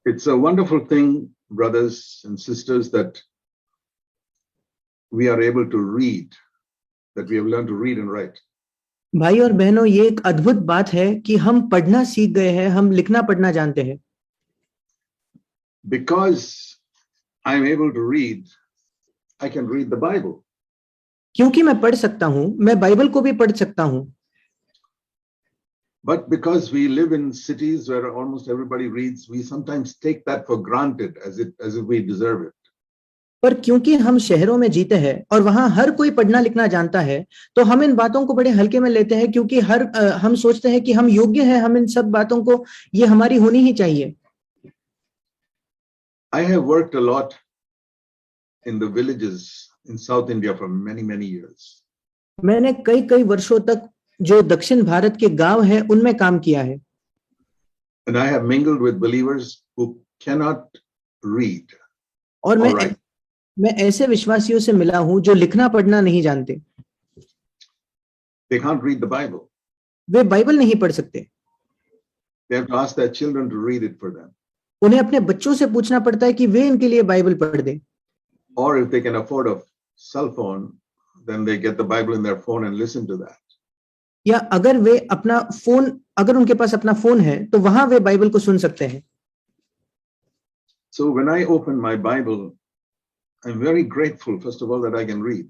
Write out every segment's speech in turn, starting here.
It's a wonderful thing, brothers and sisters, that we are able to read, that we have learned to read and write. भाई और बहनों, ये एक अद्भुत बात है कि हम पढ़ना सीख गए हैं, हम लिखना पढ़ना जानते हैं. Because I am able to read, I can read the Bible. क्योंकि मैं पढ़ सकता हूं, मैं बाइबल को भी पढ़ सकता हूं. But because we live in cities where almost everybody reads, we sometimes take that for granted as if we deserve it. पर क्योंकि हम शहरों में जीते हैं और वहां हर कोई पढ़ना लिखना जानता है, तो हम इन बातों को बड़े हल्के में लेते हैं, क्योंकि हम सोचते हैं कि हम योग्य हैं, हम इन सब बातों को, ये हमारी होनी ही चाहिए. I have worked a lot in the villages in South India for many years. मैंने कई वर्षों तक जो दक्षिण भारत के गांव हैं उनमें काम किया है. And I have mingled with believers who cannot read. और मैं ऐसे विश्वासियों से मिला हूं जो लिखना पढ़ना नहीं जानते. They can't read the Bible. Way Bible नहीं पढ़ सकते. They have to ask their children to read it for them. उन्हें अपने बच्चों से पूछना पड़ता है कि वे इनके लिए बाइबल पढ़ दें. Or if they can afford a cell phone, then they get the Bible in their phone and listen to that. या अगर उनके पास अपना फोन है तो वहां वे बाइबल को सुन सकते हैं. So when I open my Bible, I'm very grateful, first of all, that I can read.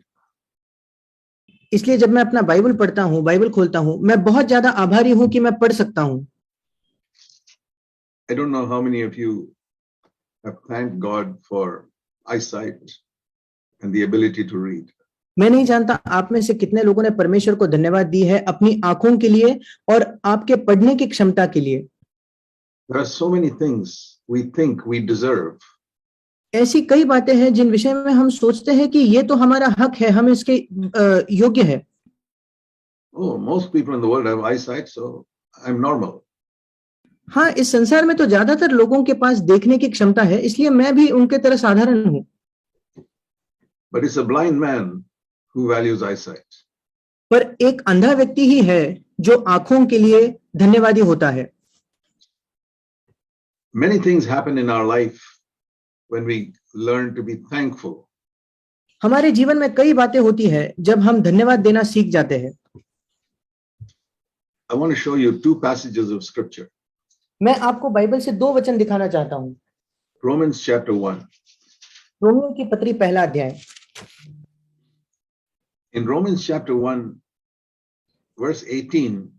इसलिए जब मैं अपना बाइबल पढ़ता हूं, बाइबल खोलता हूं, मैं बहुत ज्यादा आभारी हूं कि मैं पढ़ सकता हूं. I don't know how many of you have thanked God for eyesight and the ability to read. मैं नहीं जानता आप में से कितने लोगों ने परमेश्वर को धन्यवाद दी है अपनी आंखों के लिए और आपके पढ़ने की क्षमता के लिए. There are so many things we think we deserve. ऐसी कई बातें हैं जिन विषय में हम सोचते हैं कि ये तो हमारा हक है, हम इसके योग्य है. Oh, most people in the world have eyesight, so I'm normal. हाँ, इस संसार में तो ज्यादातर लोगों के पास देखने की क्षमता है, इसलिए मैं भी उनके तरह साधारण हूँ. But it's a blind man who values eyesight. पर एक अंधा व्यक्ति ही है जो आंखों के लिए धन्यवादी होता है. Many things happen in our life when we learn to be thankful. हमारे जीवन में कई बातें होती है जब हम धन्यवाद देना सीख जाते हैं. I want to show you two passages of scripture. मैं आपको बाइबल से दो वचन दिखाना चाहता हूँ. Romans chapter 1. रोमियो की पत्री पहला अध्याय. In Romans chapter 1, verse 18,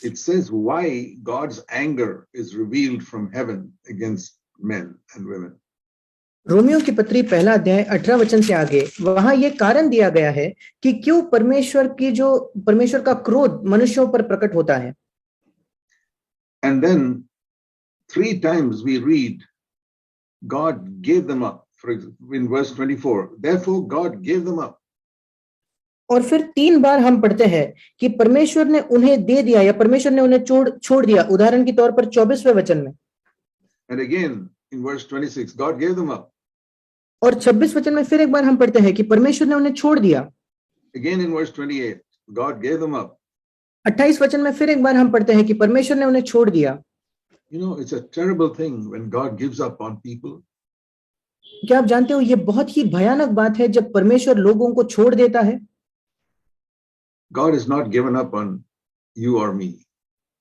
it says why God's anger is revealed from heaven against men and women. Romeo की पत्री पहला अध्याय 18 वचन से आगे वहां ये कारण दिया गया है कि क्यों परमेश्वर का क्रोध मनुष्यों पर प्रकट होता है. And then 3 times we read God gave them up. In verse 24, therefore God gave them up. और फिर 3 बार हम पढ़ते हैं कि परमेश्वर ने उन्हें दे दिया या परमेश्वर ने उन्हें छोड़ दिया. उदाहरण के तौर पर 24वें वचन में. And again in verse 26, God gave them up. और 26 वचन में फिर एक बार हम पढ़ते हैं कि परमेश्वर ने उन्हें छोड़ दिया. Again in verse 28, God gave them up. 28 वचन में फिर एक बार हम पढ़ते हैं कि परमेश्वर ने उन्हें छोड़ दिया. You know, it's a terrible thing when God gives up on people. क्या आप जानते हो, ये बहुत ही भयानक बात है जब परमेश्वर लोगों को छोड़ देता है. God has not given up on you or me.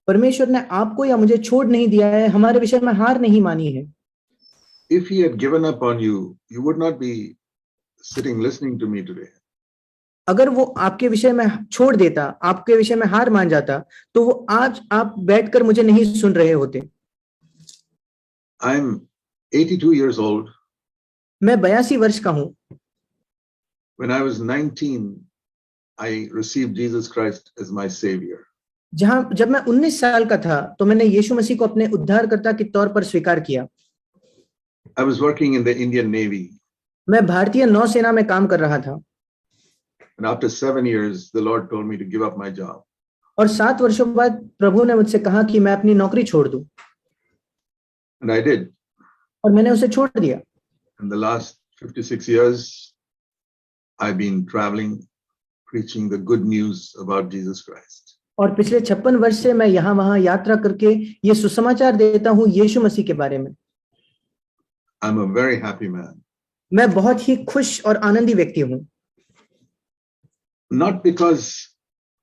परमेश्वर ने आपको या मुझे छोड़ नहीं दिया है, हमारे विषय में हार नहीं मानी है. If he had given up on you, you would not be sitting listening to me today. अगर वो आपके विषय में छोड़ देता, आपके विषय में हार मान जाता, तो वो आज आप बैठकर मुझे नहीं सुन रहे होते. I'm 82 years old. मैं 82 वर्ष का हूं. When I was 19, I received Jesus Christ as my savior. जब मैं 19 साल का था तो मैंने यीशु मसीह को अपने उद्धारकर्ता के तौर पर स्वीकार किया. I was working in the Indian Navy. मैं भारतीय नौसेना में काम कर रहा था. And after 7 years, the Lord told me to give up my job. और 7 वर्षों बाद प्रभु ने मुझसे कहा कि मैं अपनी नौकरी छोड़ दूं. And I did. और मैंने उसे छोड़ दिया. In the last 56 years, I've been traveling, preaching the good news about Jesus Christ. और पिछले 56 वर्ष से मैं यहाँ वहाँ यात्रा करके ये सुसमाचार देता हूँ यीशु मसीह के बारे में। I'm a very happy man. मैं बहुत ही खुश और आनंदी व्यक्ति हूँ। Not because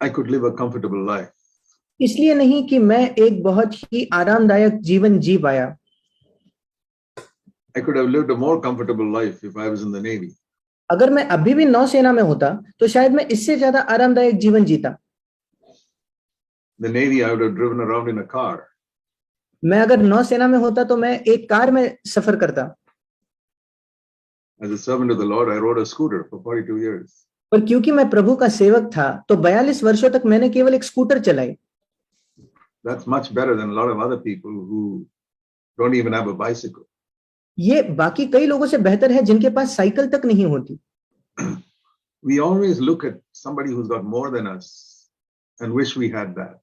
I could live a comfortable life. इसलिए नहीं कि मैं एक बहुत ही आरामदायक जीवन जी पाया। I could have lived a more comfortable life if I was in the Navy. अगर मैं अभी भी नौसेना में होता तो शायद मैं इससे ज्यादा आरामदायक जीवन जीता। The Navy, I would have driven around in a car. मैं अगर नौसेना में होता तो मैं एक कार में सफर करता। As a servant of the Lord, I rode a scooter for 42 years. पर क्योंकि मैं प्रभु का सेवक था तो 42 वर्षों तक मैंने केवल एक स्कूटर चलाई। That's much better than a lot of other people who don't even have a bicycle. ये बाकी कई लोगों से बेहतर है जिनके पास साइकिल तक नहीं होती। We always look at somebody who's got more than us and wish we had that.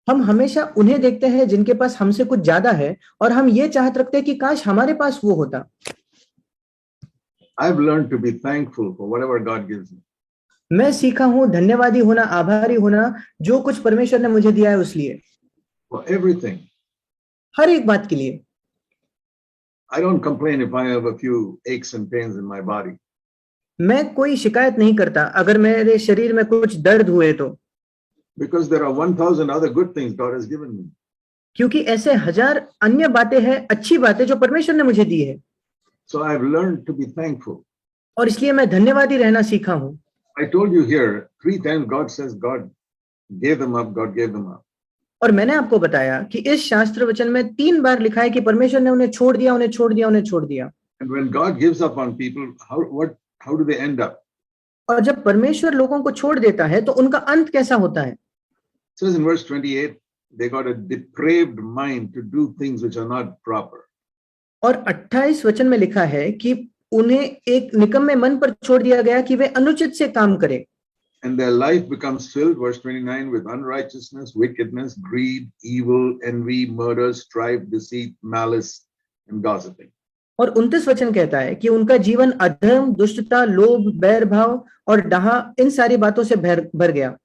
हम हमेशा उन्हें देखते हैं जिनके पास हमसे कुछ ज्यादा है और हम ये चाहत रखते हैं कि काश हमारे पास वो होता। I've learned to be thankful for whatever God gives me. मैं सीखा हूँ धन्यवादी होना, आभारी होना जो कुछ परमेश्वर ने मुझे दिया है उस लिए। For everything. हर एक बात के लिए। I don't complain if I have a few aches and pains in my body. मैं कोई शिकायत नहीं करता अगर मेरे शरीर में कुछ दर्द हुए तो। Because there are 1,000 other good things God has given me. क्योंकि ऐसे 1000 अन्य बातें हैं, अच्छी बातें जो परमेश्वर ने मुझे दी है। So I've learned to be thankful. और इसलिए मैं धन्यवादी रहना सीखा हूँ। I told you here 3 times God says God gave them up, God gave them up. और मैंने आपको बताया कि इस शास्त्र वचन में 3 बार लिखा है कि परमेश्वर ने उन्हें छोड़ दिया, उन्हें छोड़ दिया, उन्हें छोड़ दिया। And when God gives up on people, how do they end up? और जब परमेश्वर लोगों को छोड़ देता है तो उनका अंत कैसा होता है? It says in verse 28, they got a depraved mind to do things which are not proper. और 28 वचन में लिखा है कि उन्हें एक निकम्मे मन पर छोड़ दिया गया कि वे अनुचित से काम करें। And their life becomes filled, verse 29, with unrighteousness, wickedness, greed, evil, envy, murder, strife, deceit, malice, and gossiping. और 29 वचन कहता है कि उनका जीवन अधर्म, दुष्टता, लोभ, बैर भाव और डाहा इन सारी बातों से भर गया।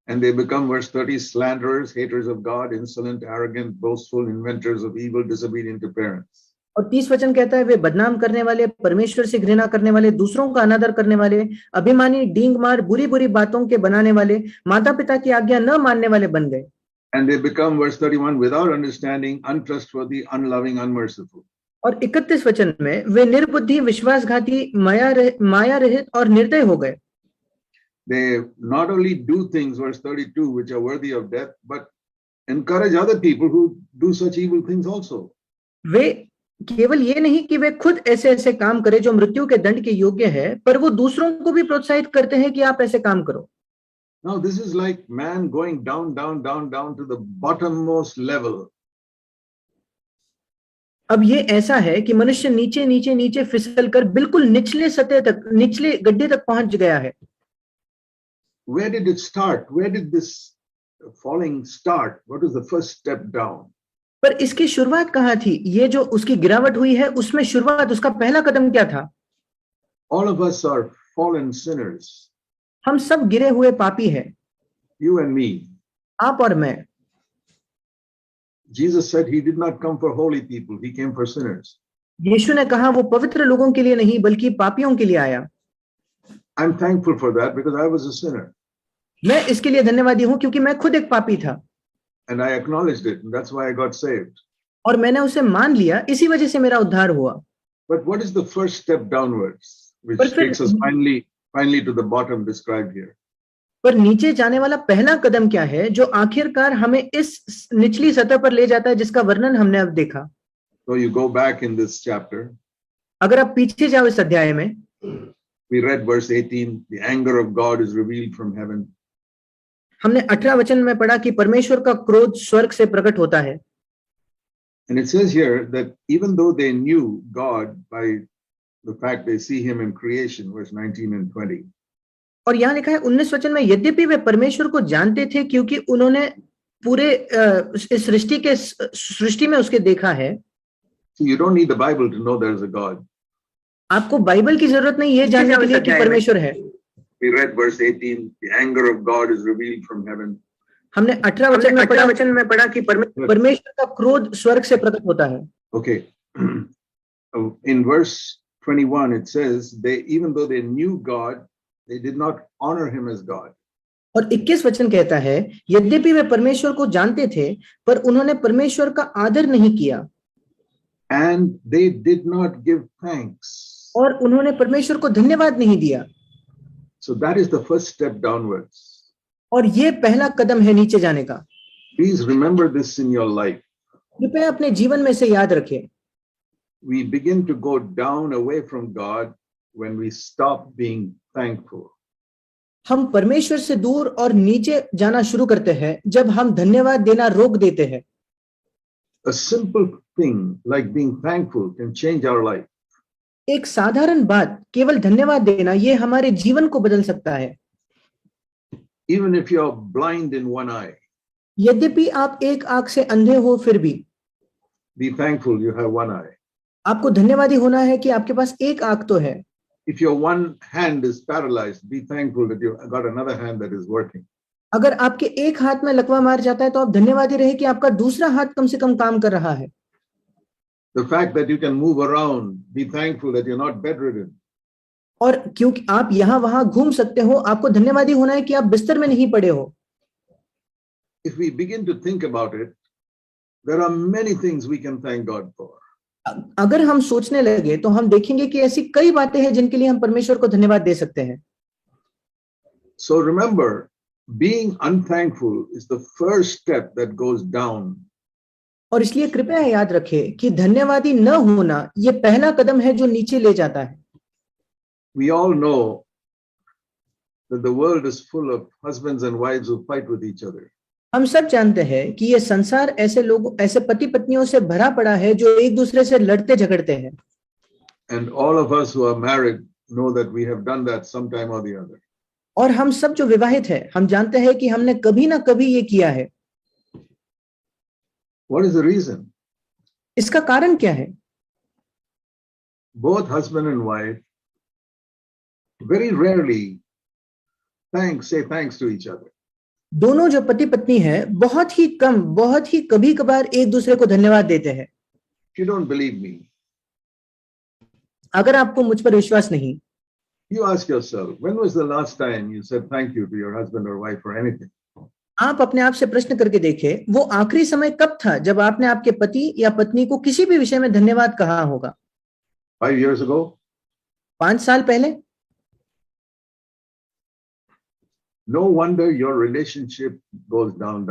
And they become, verse 30, slanderers, haters of God, insolent, arrogant, boastful, inventors of evil, disobedient to parents. और 30 वचन कहता है वे बदनाम करने वाले, परमेश्वर से घृणा करने वाले, दूसरों का अनादर करने वाले, अभिमानी, डींग मार, बुरी बुरी बातों के बनाने वाले, माता पिता की आज्ञा न मानने वाले बन गए। And they become, verse 31, without understanding, untrustworthy, unloving, unmerciful. और 31 वचन में वे निर्बुद्धि, विश्वासघाती, माया रहित और निर्दय हो गए। They not only do things, verse 32, which are worthy of death, but encourage other people who do such evil things also. वे केवल ये नहीं कि वे खुद ऐसे ऐसे काम करें जो मृत्यु के दंड के योग्य है, पर वो दूसरों को भी प्रोत्साहित करते हैं कि आप ऐसे काम करो। Now this is like man going down to the bottommost level. अब ये ऐसा है कि मनुष्य नीचे नीचे नीचे फिसल कर बिल्कुल निचले सतह तक, निचले गड्ढे तक पहुंच गया है। Where did it start? Where did this falling start? What was the first step down? पर इसकी शुरुआत कहाँ थी? ये जो उसकी गिरावट हुई है उसमें शुरुआत, उसका पहला कदम क्या था? All of us are fallen sinners. हम सब गिरे हुए पापी हैं। You and me. आप और मैं। Jesus said he did not come for holy people, he came for sinners. यीशु ने कहा वो पवित्र लोगों के लिए नहीं बल्कि पापियों के लिए आया। I'm thankful for that because I was a sinner. मैं इसके लिए धन्यवादी हूं क्योंकि मैं खुद एक पापी था। And I acknowledged it, and that's why I got saved. और मैंने उसे मान लिया, इसी वजह से मेरा उद्धार हुआ। But what is the first step downwards, which takes us finally to the bottom described here? पर नीचे जाने वाला पहला कदम क्या है जो आखिरकार हमें इस निचली सतह पर ले जाता है जिसका वर्णन हमने अब देखा। So you go back in this chapter. अगर आप पीछे जाओ इस अध्याय में, we read verse 18, the anger of God is revealed from heaven. हमने 18 वचन में पढ़ा कि परमेश्वर का क्रोध स्वर्ग से प्रकट होता है। And it says here that even though they knew God by the fact they see him in creation, verse 19 and 20. और यहाँ लिखा है 19 वचन में, यद्यपि वे परमेश्वर को जानते थे क्योंकि उन्होंने पूरे इस सृष्टि में उसके देखा है। So you don't need the Bible to know there's a God. आपको बाइबल की जरूरत नहीं ये जानने के लिए कि परमेश्वर है। We read verse 18, the anger of God is revealed from heaven. हमने 18 वचन में पढ़ा कि परमेश्वर का क्रोध स्वर्ग से प्रकट होता है. Okay. In verse 21, it says, even though they knew God, they did not honor him as God. और 21 वचन कहता है, यद्यपि वे परमेश्वर को जानते थे, पर उन्होंने परमेश्वर का आदर नहीं किया. And they did not give thanks. और उन्होंने परमेश्वर को धन्यवाद नहीं दिया. So that is the first step downwards. और ये पहला कदम है नीचे जाने का. Please remember this in your life. कृपया अपने जीवन में से याद रखें. We begin to go down away from God when we stop being thankful. हम परमेश्वर से दूर और नीचे जाना शुरू करते हैं जब हम धन्यवाद देना रोक देते हैं. A simple thing like being thankful can change our life. एक साधारण बात केवल धन्यवाद देना ये हमारे जीवन को बदल सकता है. Even if you're blind in one eye. यद्यपि आप एक आंख से अंधे हो फिर भी. Be thankful you have one eye. आपको धन्यवादी होना है कि आपके पास एक आंख तो है. If your one hand is paralyzed, be thankful that you've got another hand that is working. अगर आपके एक हाथ में लकवा मार जाता है तो आप धन्यवादी रहे कि आपका दूसरा हाथ कम से कम काम कर रहा है. The fact that you can move around, be thankful that you're not bedridden. और क्योंकि आप यहाँ वहां घूम सकते हो, आपको धन्यवादी होना है कि आप बिस्तर में नहीं पड़े हो. If we begin to think about it, there are many things we can thank God for. अगर हम सोचने लगे तो हम देखेंगे कि ऐसी कई बातें हैं जिनके लिए हम परमेश्वर को धन्यवाद दे सकते हैं. So remember, being unthankful is the first step that goes down. और इसलिए कृपया याद रखें कि धन्यवादी न होना ये पहला कदम है जो नीचे ले जाता है. We all know that the world is full of husbands and wives who fight with each other. हम सब जानते हैं कि ये संसार ऐसे पति पत्नियों से भरा पड़ा है जो एक दूसरे से लड़ते झगड़ते हैं. And all of us who are married know that we have done that sometime or the other. और हम सब जो विवाहित हैं, हम जानते हैं कि हमने कभी ना कभी ये किया है. What is the reason? इसका कारण क्या है? Both husband and wife very rarely say thanks to each other. दोनों जो पति पत्नी है बहुत ही कभी कभार एक दूसरे को धन्यवाद देते हैं. If you don't believe me, अगर आपको मुझ पर विश्वास नहीं, you ask yourself, when was the last time you said thank you to your husband or wife for anything? आप अपने आप से प्रश्न करके देखें, वो आखिरी समय कब था जब आपने आपके पति या पत्नी को किसी भी विषय में धन्यवाद कहा होगा? 5 years ago? 5 साल पहले? No wonder your relationship goes down.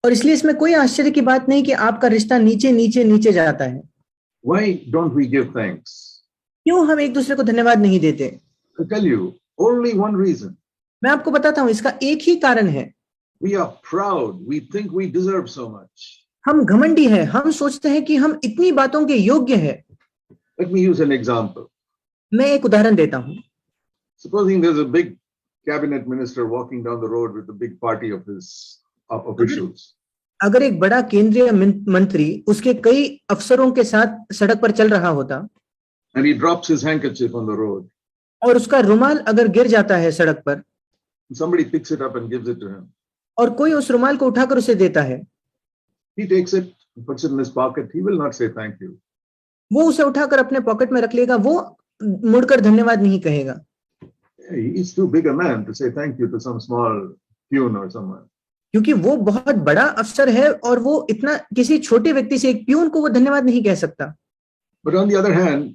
और इसलिए इसमें कोई आश्चर्य की बात नहीं कि आपका रिश्ता नीचे जाता है. Why don't we give thanks? क्यों हम एक दूसरे को धन्यवाद नहीं देते? To tell you, only one reason. मैं आपको बताता हूं, इसका एक ही कारण है. We are proud. We think we deserve so much. हम घमंडी हैं, हम सोचते हैं कि हम इतनी बातों के योग्य हैं. Let me use an example. मैं एक उदाहरण देता हूं. Supposing there's a big cabinet minister walking down the road with a big party of his officials. अगर एक बड़ा केंद्रीय मंत्री उसके कई अफसरों के साथ सड़क पर चल रहा होता, and he drops his handkerchief on the road, और उसका रुमाल अगर गिर जाता है सड़क पर, somebody picks it up and gives it to him, और कोई उस रुमाल को उठाकर उसे देता है, he takes it, puts it in his pocket, he will not say thank you. वो उसे उठाकर अपने पॉकेट में रख लेगा, वो मुड़कर धन्यवाद नहीं कहेगा. He's too big a man to say thank you to some small peon or someone. क्योंकि वो बहुत बड़ा अफसर है और वो इतना किसी छोटे व्यक्ति से, एक प्यून को वो धन्यवाद नहीं कह सकता. But on the other hand,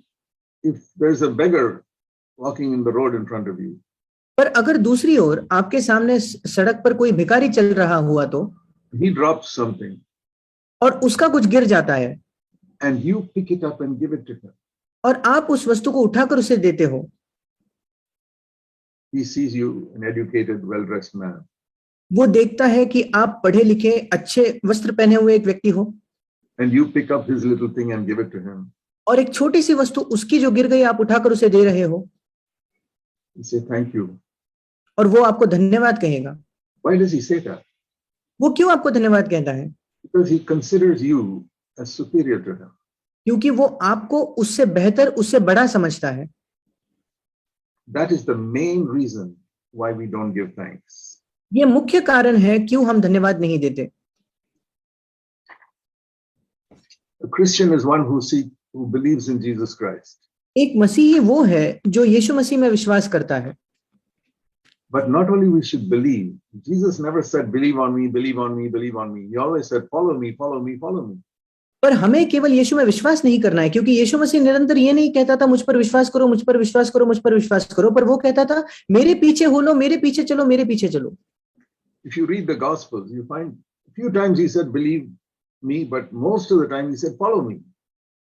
if there's a beggar walking in the road in front of you, पर अगर दूसरी ओर आपके सामने सड़क पर कोई भिखारी चल रहा हुआ तो, he drops something, और उसका कुछ गिर जाता है, and you pick it up and give it to him, और आप उस वस्तु को उठाकर उसे देते हो, he sees you an educated, well-dressed man. वो देखता है कि आप पढ़े लिखे अच्छे वस्त्र पहने हुए एक व्यक्ति हो, and you pick up his little thing and give it to him. और एक छोटी सी वस्तु उसकी जो गिर गई आप उठाकर उसे दे रहे हो, He say thank you. और वो आपको धन्यवाद कहेगा. Why does he say that? वो क्यों आपको धन्यवाद कहता है? Because he considers you as superior to him. क्योंकि वो आपको उससे बेहतर, उससे बड़ा समझता है. That is the main reason why we don't give thanks. ये मुख्य कारण है क्यों हम धन्यवाद नहीं देते। A Christian is one who believes in Jesus Christ. एक मसीही वो है जो यीशु मसीह में विश्वास करता है। But not only we should believe, Jesus never said, believe on me, believe on me, believe on me. He always said, follow me, follow me, follow me. पर हमें केवल यीशु में विश्वास नहीं करना है, क्योंकि यीशु मसीह निरंतर ये नहीं कहता था मुझ पर विश्वास करो, मुझ पर विश्वास करो, मुझ पर विश्वास करो, पर वो कहता था मेरे पीछे हो लो, मेरे पीछे चलो, मेरे पीछे चलो। If you read the Gospels, you find a few times he said, believe me, but most of the time he said, follow me.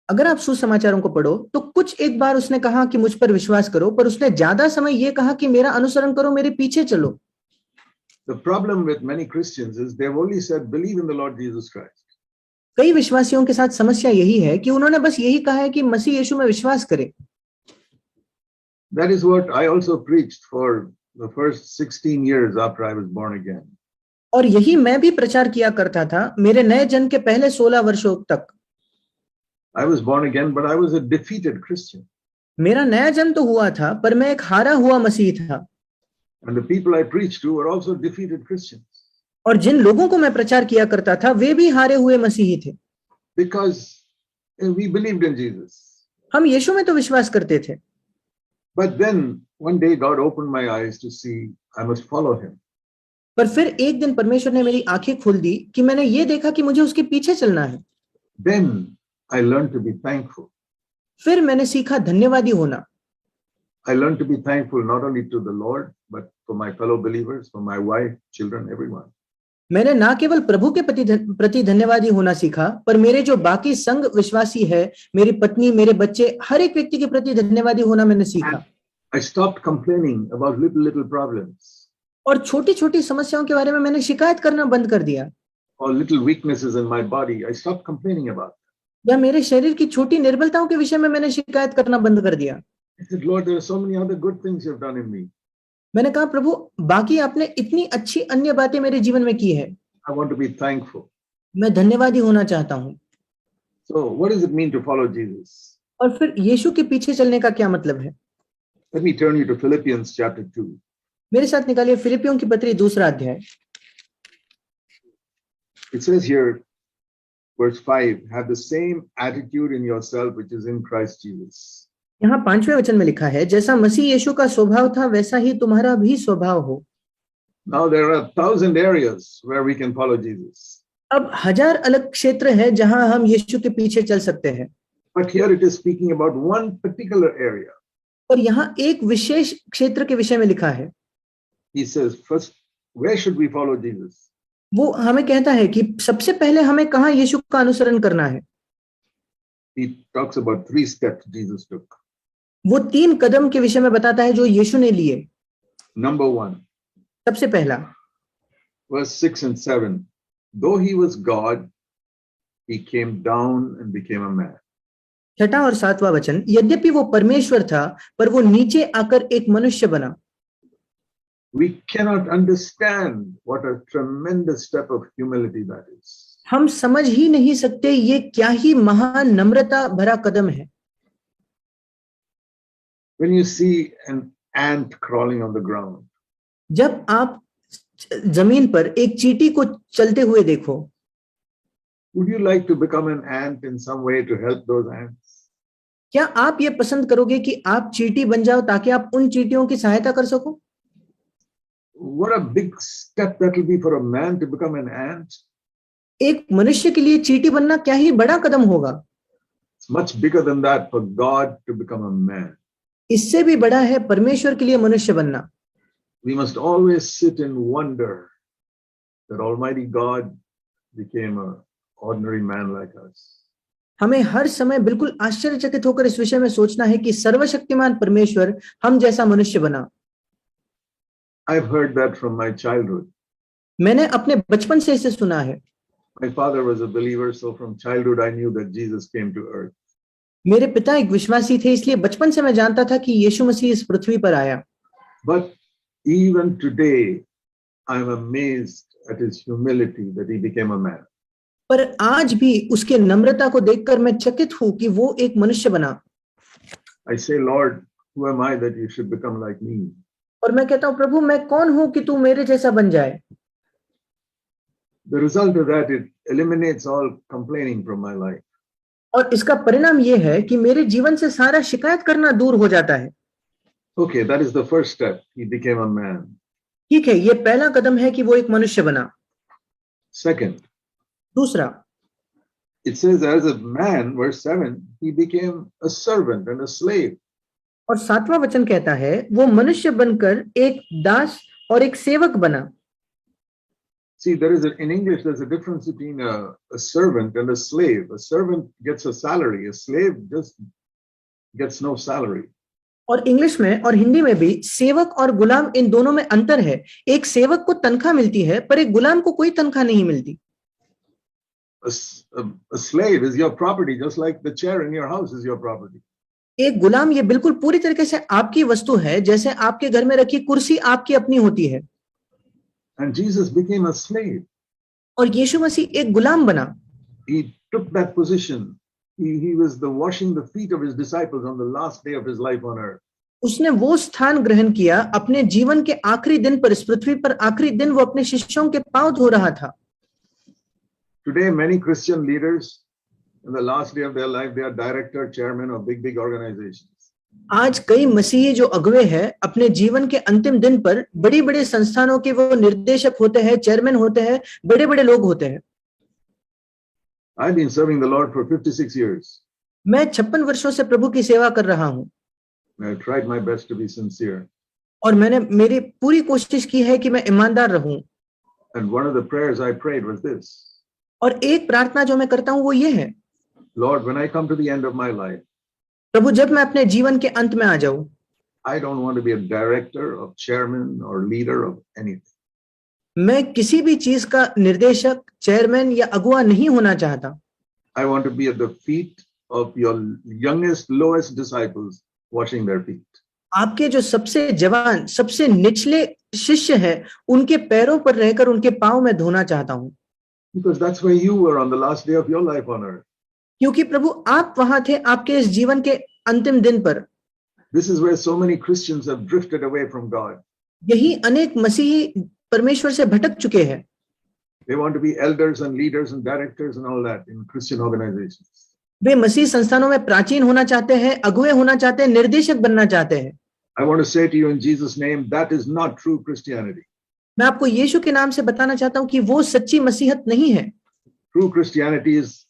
अगर आप सुसमाचारों को पढ़ो तो कुछ एक बार उसने कहा कि मुझ पर विश्वास करो, पर उसने ज्यादा समय ये कहा कि मेरा अनुसरण करो, मेरे पीछे चलो। The problem with many Christians is they've only said, believe in the Lord Jesus Christ. कई विश्वासियों के साथ समस्या यही है कि उन्होंने बस यही कहा है कि मसीह यीशु में विश्वास करे। That is what I also preached for the first 16 years after I was born again. और यही मैं भी प्रचार किया करता था मेरे नए जन्म के पहले 16 वर्षों तक। I was born again, but I was a defeated Christian. मेरा नया जन्म तो हुआ था, पर मैं एक हारा हुआ मसीह था। And the people I preached to were also defeated Christians. और जिन लोगों को मैं प्रचार किया करता था वे भी हारे हुए मसीही थे। Because we believed in Jesus. हम यीशु में तो विश्वास करते थे। But then one day God opened my eyes to see I must follow him. पर फिर एक दिन परमेश्वर ने मेरी आंखें खोल दी कि मैंने ये देखा कि मुझे उसके पीछे चलना है। Then I learned to be thankful. फिर मैंने सीखा धन्यवादी होना। I learned to be thankful not only to the Lord, but for my fellow believers, for my wife, children, everyone. मैंने ना केवल प्रभु के प्रति धन्यवादी होना सीखा, पर मेरे जो बाकी संग विश्वासी है, मेरी पत्नी, मेरे बच्चे, हर एक व्यक्ति के प्रति धन्यवादी होना मैंने सीखा। I stopped complaining about little problems. और छोटी छोटी समस्याओं के बारे में मैंने शिकायत करना बंद कर दिया। Or little weaknesses in my body, I stopped complaining about. या मेरे शरीर की छोटी निर्बलताओं के विषय में मैंने शिकायत करना बंद कर दिया। I said, Lord, there are so many other good things you've done in me. मैंने कहा प्रभु बाकी आपने इतनी अच्छी अन्य बातें मेरे जीवन में की है। I want to be thankful. मैं धन्यवादी होना चाहता हूँ। So what does it mean to follow Jesus? और फिर यीशु के पीछे चलने का क्या मतलब है? Let me turn you to Philippians chapter 2. मेरे साथ निकालिए फिलिपियों की पत्री 2 अध्याय। It says here, verse 5, have the same attitude in yourself which is in Christ Jesus. यहाँ 5वें वचन में लिखा है, जैसा मसीह यीशु का स्वभाव था वैसा ही तुम्हारा भी स्वभाव हो। Now there are 1,000 areas where we can follow Jesus. अब 1000 अलग क्षेत्र है जहां हम यीशु के पीछे चल सकते हैं। But here it is speaking about one particular area. और यहाँ एक विशेष क्षेत्र के विषय में लिखा है। He says, first, where should we follow Jesus? वो हमें कहता है कि सबसे पहले हमें कहाँ यीशु का अनुसरण करना है। He talks about 3 steps Jesus took. वो 3 कदम के विषय में बताता है जो यीशु ने लिए। Number 1. सबसे पहला Verse 6 and 7. Though he was God, he came down and became a man. 6 और 7वां वचन, यद्यपि वो परमेश्वर था पर वो नीचे आकर एक मनुष्य बना। We cannot understand what a tremendous step of humility that is. हम समझ ही नहीं सकते ये क्या ही महान नम्रता भरा कदम है। When you see an ant crawling on the ground, जब आप जमीन पर एक चींटी को चलते हुए देखो, would you like to become an ant in some way to help those ants? क्या आप ये पसंद करोगे कि आप चींटी बन जाओ ताकि आप उन चींटियों की सहायता कर सको? What a big step that will be for a man to become an ant. एक मनुष्य के लिए चींटी बनना क्या ही बड़ा कदम होगा। It's much bigger than that for God to become a man. इससे भी बड़ा है परमेश्वर के लिए मनुष्य बनना। We must always sit and wonder that Almighty God became an ordinary man like us. हमें हर समय बिल्कुल आश्चर्यचकित होकर इस विषय में सोचना है कि सर्वशक्तिमान परमेश्वर हम जैसा मनुष्य बना। I've heard that from my childhood. मैंने अपने बचपन से इसे सुना है। My father was a believer, so from childhood I knew that Jesus came to earth. मेरे पिता एक विश्वासी थे, इसलिए बचपन से मैं जानता था कि यीशु मसीह इस पृथ्वी पर आया। But even today, I'm amazed at his humility that he became a man. पर आज भी उसके नम्रता को देखकर मैं चकित हूं कि वो एक मनुष्य बना। I say, Lord, who am I that you should become like me? और मैं कहता हूँ प्रभु मैं कौन हूं कि तू मेरे जैसा बन जाए। The result of that, it eliminates all complaining from my life. और इसका परिणाम ये है कि मेरे जीवन से सारा शिकायत करना दूर हो जाता है। Okay, that is the first step. He became a man. ठीक है, ये पहला कदम है कि वो एक मनुष्य बना। Second, दूसरा, it says as a man, verse 7, he became a servant and a slave. और 7वां वचन कहता है वो मनुष्य बनकर एक दास और एक सेवक बना। See, in English, there's a difference between a servant and a slave. A servant gets a salary. A slave just gets no salary. और इंग्लिश में और हिंदी में भी सेवक और गुलाम इन दोनों में अंतर है। एक सेवक को तनख्वाह मिलती है पर एक गुलाम को कोई तनख्वाह नहीं मिलती। A slave is your property, just like the chair in your house is your property. एक गुलाम ये बिल्कुल पूरी तरीके से आपकी वस्तु है, जैसे आपके घर में रखी कुर्सी आपकी अपनी होती है। And Jesus became a slave. और यीशु मसीह एक गुलाम बना। He took that position. He was the washing the feet of his disciples on the last day of his life on earth. उसने वो स्थान ग्रहण किया अपने जीवन के आखिरी दिन पर, इस पृथ्वी पर आखिरी दिन वो अपने शिष्यों के पांव धो रहा था। Today, many Christian leaders, in the last day of their life, they are director, chairman of big organizations. आज कई मसीही जो अगुवे हैं अपने जीवन के अंतिम दिन पर बड़ी बड़े संस्थानों के वो निर्देशक होते हैं, चेयरमैन होते हैं, बड़े बड़े लोग होते हैं। I've been serving the Lord for 56 years. मैं 56 वर्षों से प्रभु की सेवा कर रहा हूं। I tried my best to be sincere. और मैंने मेरी पूरी कोशिश की है कि मैं ईमानदार रहूं। And one of the prayers I prayed was this. और एक प्रार्थना जो मैं करता हूं वो ये है, Lord, when I come to the end of my life, प्रभु जब मैं अपने जीवन के अंत में आ जाऊं, I don't want to be a director or chairman or leader of anything. मैं किसी भी चीज का निर्देशक, चेयरमैन या अगुवा नहीं होना चाहता। I want to be at the feet of your youngest, lowest disciples, washing their feet. आपके जो सबसे जवान, सबसे निचले शिष्य हैं, उनके पैरों पर रहकर उनके पांव में धोना चाहता हूं। Because that's where you were on the last day of your life on earth. क्योंकि प्रभु आप वहां थे आपके इस जीवन के अंतिम दिन पर। This is where so many Christians have drifted away from God. यही अनेक मसीही परमेश्वर से भटक चुके हैं। They want to be elders and leaders and directors and all that in Christian organizations. वे मसीह संस्थानों में प्राचीन होना चाहते हैं, अगुवे होना चाहते हैं, निर्देशक बनना चाहते हैं। I want to say to you in Jesus' name, that is not true Christianity. मैं आपको यीशु के नाम से बताना चाहता हूं कि वो सच्ची मसीहत नहीं है। True Christianity is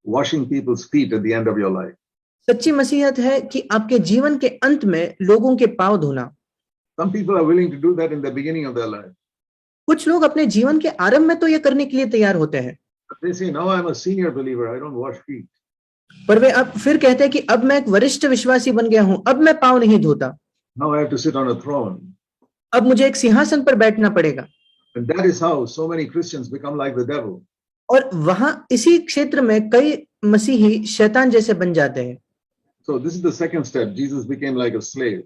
washing people's feet at the end of your life. सच्ची मसीहत है कि आपके जीवन के अंत में लोगों के पांव धोना। Some people are willing to do that in the beginning of their life. कुछ लोग अपने जीवन के आरंभ में तो ये करने के लिए तैयार होते हैं, But they say, now I'm a senior believer, I don't wash feet. पर वे अब फिर कहते हैं कि अब मैं एक वरिष्ठ विश्वासी बन गया हूं, अब मैं पांव नहीं धोता, Now I have to sit on a throne. अब मुझे एक सिंहासन पर बैठना पड़ेगा। And that is how so many Christians become like the devil. और वहां इसी क्षेत्र में कई मसीही शैतान जैसे बन जाते हैं। So this is the second step. Jesus became like a slave.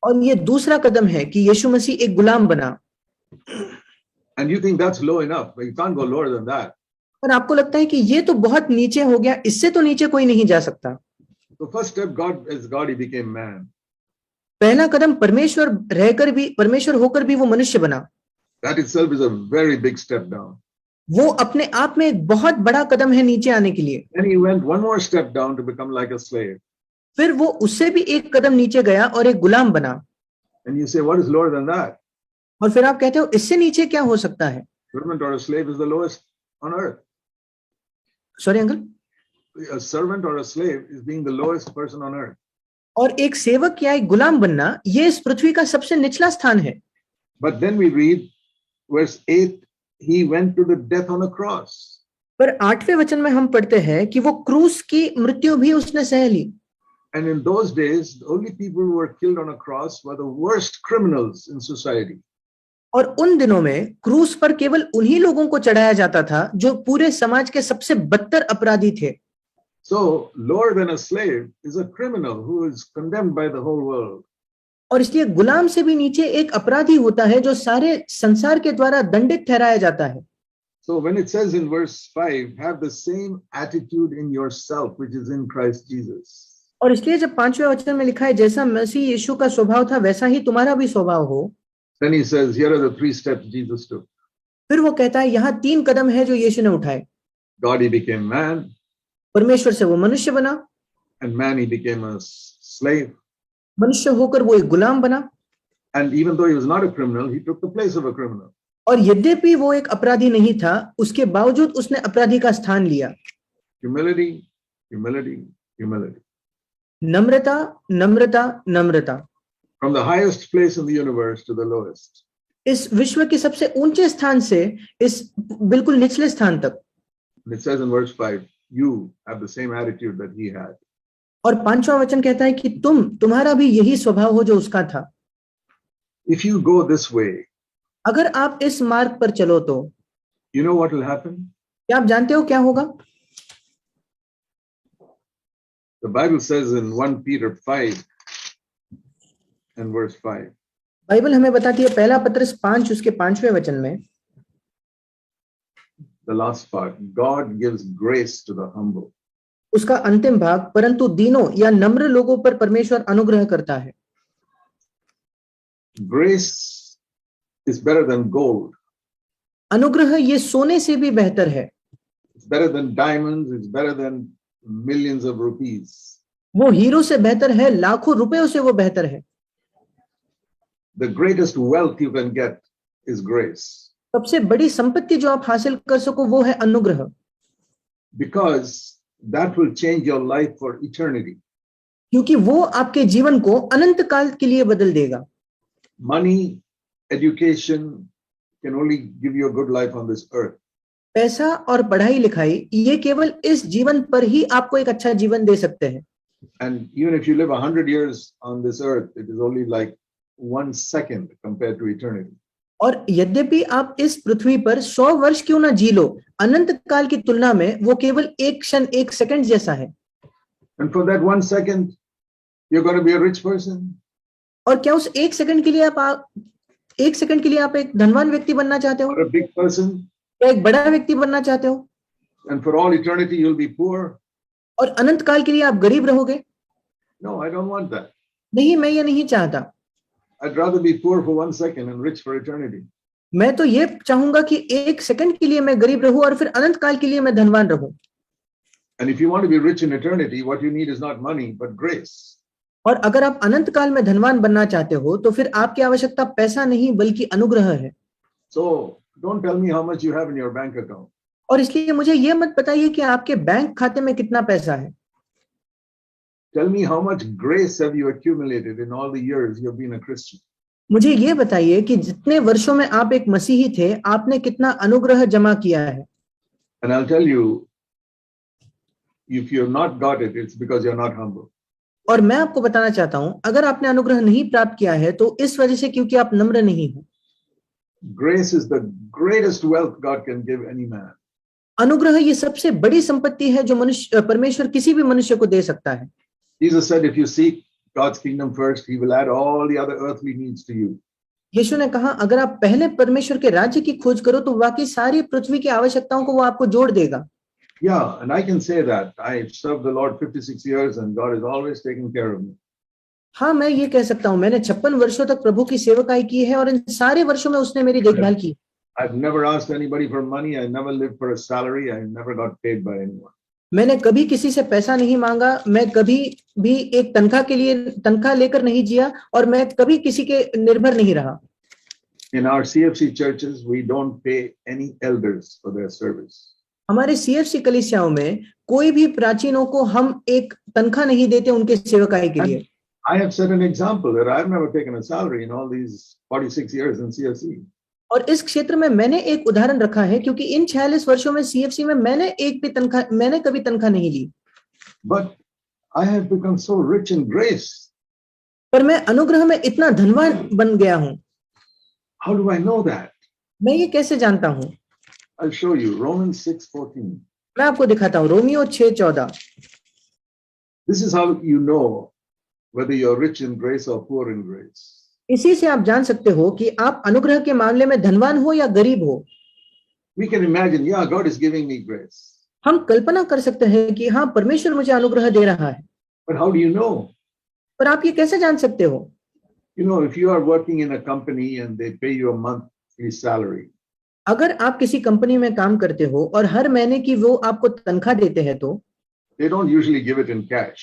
और ये दूसरा कदम है कि यीशु मसीह एक गुलाम बना। And you think that's low enough, but you can't go lower than that. और आपको लगता है कि ये तो बहुत नीचे हो गया, इससे तो नीचे कोई नहीं जा सकता। The first step, as God, he became man. पहला कदम परमेश्वर रहकर भी, परमेश्वर होकर भी वो मनुष्य बना। That itself is a very big step down. वो अपने आप में एक बहुत बड़ा कदम है नीचे आने के लिए। Then he went one more step down to become like a slave. फिर वो उससे भी एक कदम नीचे गया और एक गुलाम बना। And you say, what is lower than that? और फिर आप कहते हो इससे नीचे क्या हो सकता है? Servant or a slave is the lowest on earth. Sorry uncle. A servant or a slave is being the lowest person on earth. और एक सेवक या एक गुलाम बनना ये इस पृथ्वी का सबसे निचला स्थान है। But then we read verse 8, he went to the death on a cross. पर 8वें वचन में हम पढ़ते हैं कि वो क्रूस की मृत्यु भी उसने सह ली। And in those days, the only people who were killed on a cross were the worst criminals in society. और उन दिनों में क्रूस पर केवल उन्हीं लोगों को चढ़ाया जाता था जो पूरे समाज के सबसे बदतर अपराधी थे। So, lower than a slave is a criminal who is condemned by the whole world. और इसलिए गुलाम से भी नीचे एक अपराधी होता है जो सारे संसार के द्वारा दंडित ठहराया जाता है। So when it says in verse 5, have the same attitude in yourself which is in Christ Jesus. और इसलिए जब 5वें वचन में लिखा है जैसा मसीह यीशु का स्वभाव था वैसा ही तुम्हारा भी स्वभाव हो, Then he says, here are the 3 steps Jesus took. फिर वो कहता है यहाँ 3 कदम है जो यीशु ने उठाए। God, he became man, परमेश्वर से वो मनुष्य बना, and man, he became a slave. मनुष्य होकर वो एक गुलाम बना, And even though he was not a criminal, he took the place of a criminal. और यद्यपि वो एक अपराधी नहीं था, उसके बावजूद उसने अपराधी का स्थान लिया। Humility, humility, humility. Namrata, Namrata, Namrata. From the highest place in the universe to the lowest. इस विश्व के सबसे ऊंचे स्थान से इस बिल्कुल निचले स्थान तक। It says in verse 5, you have the same attitude that he had. और 5वां वचन कहता है कि तुम्हारा भी यही स्वभाव हो जो उसका था। If you go this way, अगर आप इस मार्ग पर चलो तो you know what will happen? क्या आप जानते हो क्या होगा? The Bible says in 1 Peter 5 and verse 5. Bible हमें बताती है, पहला पत्रस 5 उसके 5वें वचन में, the last part, God gives grace to the humble. उसका अंतिम भाग, परंतु दीनों या नम्र लोगों पर परमेश्वर अनुग्रह करता है। Grace is better than gold. अनुग्रह ये सोने से भी बेहतर है। It's better than diamonds. It's better than millions of rupees. वो हीरो से बेहतर है, लाखों रुपयों से वो बेहतर है। The greatest wealth you can get is grace. सबसे बड़ी संपत्ति जो आप हासिल कर सको वो है अनुग्रह। Because that will change your life for eternity. क्योंकि वो आपके जीवन को अनंत काल के लिए बदल देगा। Money, education can only give you a good life on this earth. पैसा और पढ़ाई लिखाई ये केवल इस जीवन पर ही आपको एक अच्छा जीवन दे सकते हैं। And even if you live 100 years on this earth, it is only like 1 second compared to eternity. और यद्यपि आप इस पृथ्वी पर 100 वर्ष क्यों ना जी लो, अनंत काल की तुलना में वो केवल एक क्षण, एक सेकंड जैसा है। And for that 1 second, you're going to be a rich person. और क्या उस एक सेकंड के लिए आप एक धनवान व्यक्ति बनना चाहते हो? Or a big person. या एक बड़ा व्यक्ति बनना चाहते हो? And for all eternity, you'll be poor. और अनंत काल के लिए आप गरीब रहोगे? No, I don't want that. नहीं, मैं ये नहीं चाहता। I'd rather be poor for 1 second and rich for eternity. मैं तो ये चाहूंगा कि एक सेकंड के लिए मैं गरीब रहूं और फिर अनंत काल के लिए मैं धनवान रहूं। And if you want to be rich in eternity, what you need is not money, but grace. और अगर आप अनंत काल में धनवान बनना चाहते हो तो फिर आपकी आवश्यकता पैसा नहीं बल्कि अनुग्रह है। So don't tell me how much you have in your bank account. और इसलिए मुझे ये मत बताइए कि आपके बैंक खाते में कितना पैसा है। Tell me how much grace have you accumulated in all the years you've been a Christian. मुझे ये बताइए कि जितने वर्षों में आप एक मसीही थे, आपने कितना अनुग्रह जमा किया है। And I'll tell you, if you've not got it, it's because you're not humble. और मैं आपको बताना चाहता हूं, अगर आपने अनुग्रह नहीं प्राप्त किया है तो इस वजह से क्योंकि आप नम्र नहीं हो। Grace is the greatest wealth God can give any man. अनुग्रह ये सबसे बड़ी संपत्ति है जो परमेश्वर किसी भी मनुष्य को दे सकता है। Jesus said, if you seek God's kingdom first, He will add all the other earthly needs to you. यीशु ने कहा, अगर आप पहले परमेश्वर के राज्य की खोज करो तो बाकी सारी पृथ्वी की आवश्यकताओं को वो आपको जोड़ देगा। Yeah, and I can say that. I've served the Lord 56 years and God has always taken care of me. हाँ, मैं ये कह सकता हूँ, मैंने 56 वर्षों तक प्रभु की सेवकाई की है और इन सारे वर्षों में उसने मेरी देखभाल की। I've never asked anybody for money. I never lived for a salary. I never got paid by anyone. मैंने कभी किसी से पैसा नहीं मांगा, मैं कभी भी एक तनख्वाह लेकर नहीं जिया और मैं कभी किसी के निर्भर नहीं रहा। In our CFC churches, we don't pay any elders for their service. हमारे CFC कलीसियाओं में कोई भी प्राचीनों को हम एक तनख्वाह नहीं देते उनके सेवकाई के लिए। I have set an example that I've never taken a salary in all these 46 years in CFC. और इस क्षेत्र में मैंने एक उदाहरण रखा है क्योंकि इन 46 वर्षों में CFC में मैंने कभी तनख्वाह नहीं ली। But I have become so rich in grace. पर मैं अनुग्रह में इतना धनवान बन गया हूँ। How do I know that? मैं ये कैसे जानता हूँ? I'll show you. Romans 6:14. मैं आपको दिखाता हूँ, Romeo 6:14। This is how you know whether you're rich in grace or poor in grace. इसी से आप जान सकते हो कि आप अनुग्रह के मामले में धनवान हो या गरीब हो। We can imagine, yeah, God is giving me grace. हम कल्पना कर सकते हैं कि हाँ, परमेश्वर मुझे अनुग्रह दे रहा है। But how do you know? पर आप ये कैसे जान सकते हो? You know, if you are working in a company and they pay you a monthly salary, अगर आप किसी कंपनी में काम करते हो और हर महीने की वो आपको तनख्वाह देते हैं तो they don't usually give it in cash.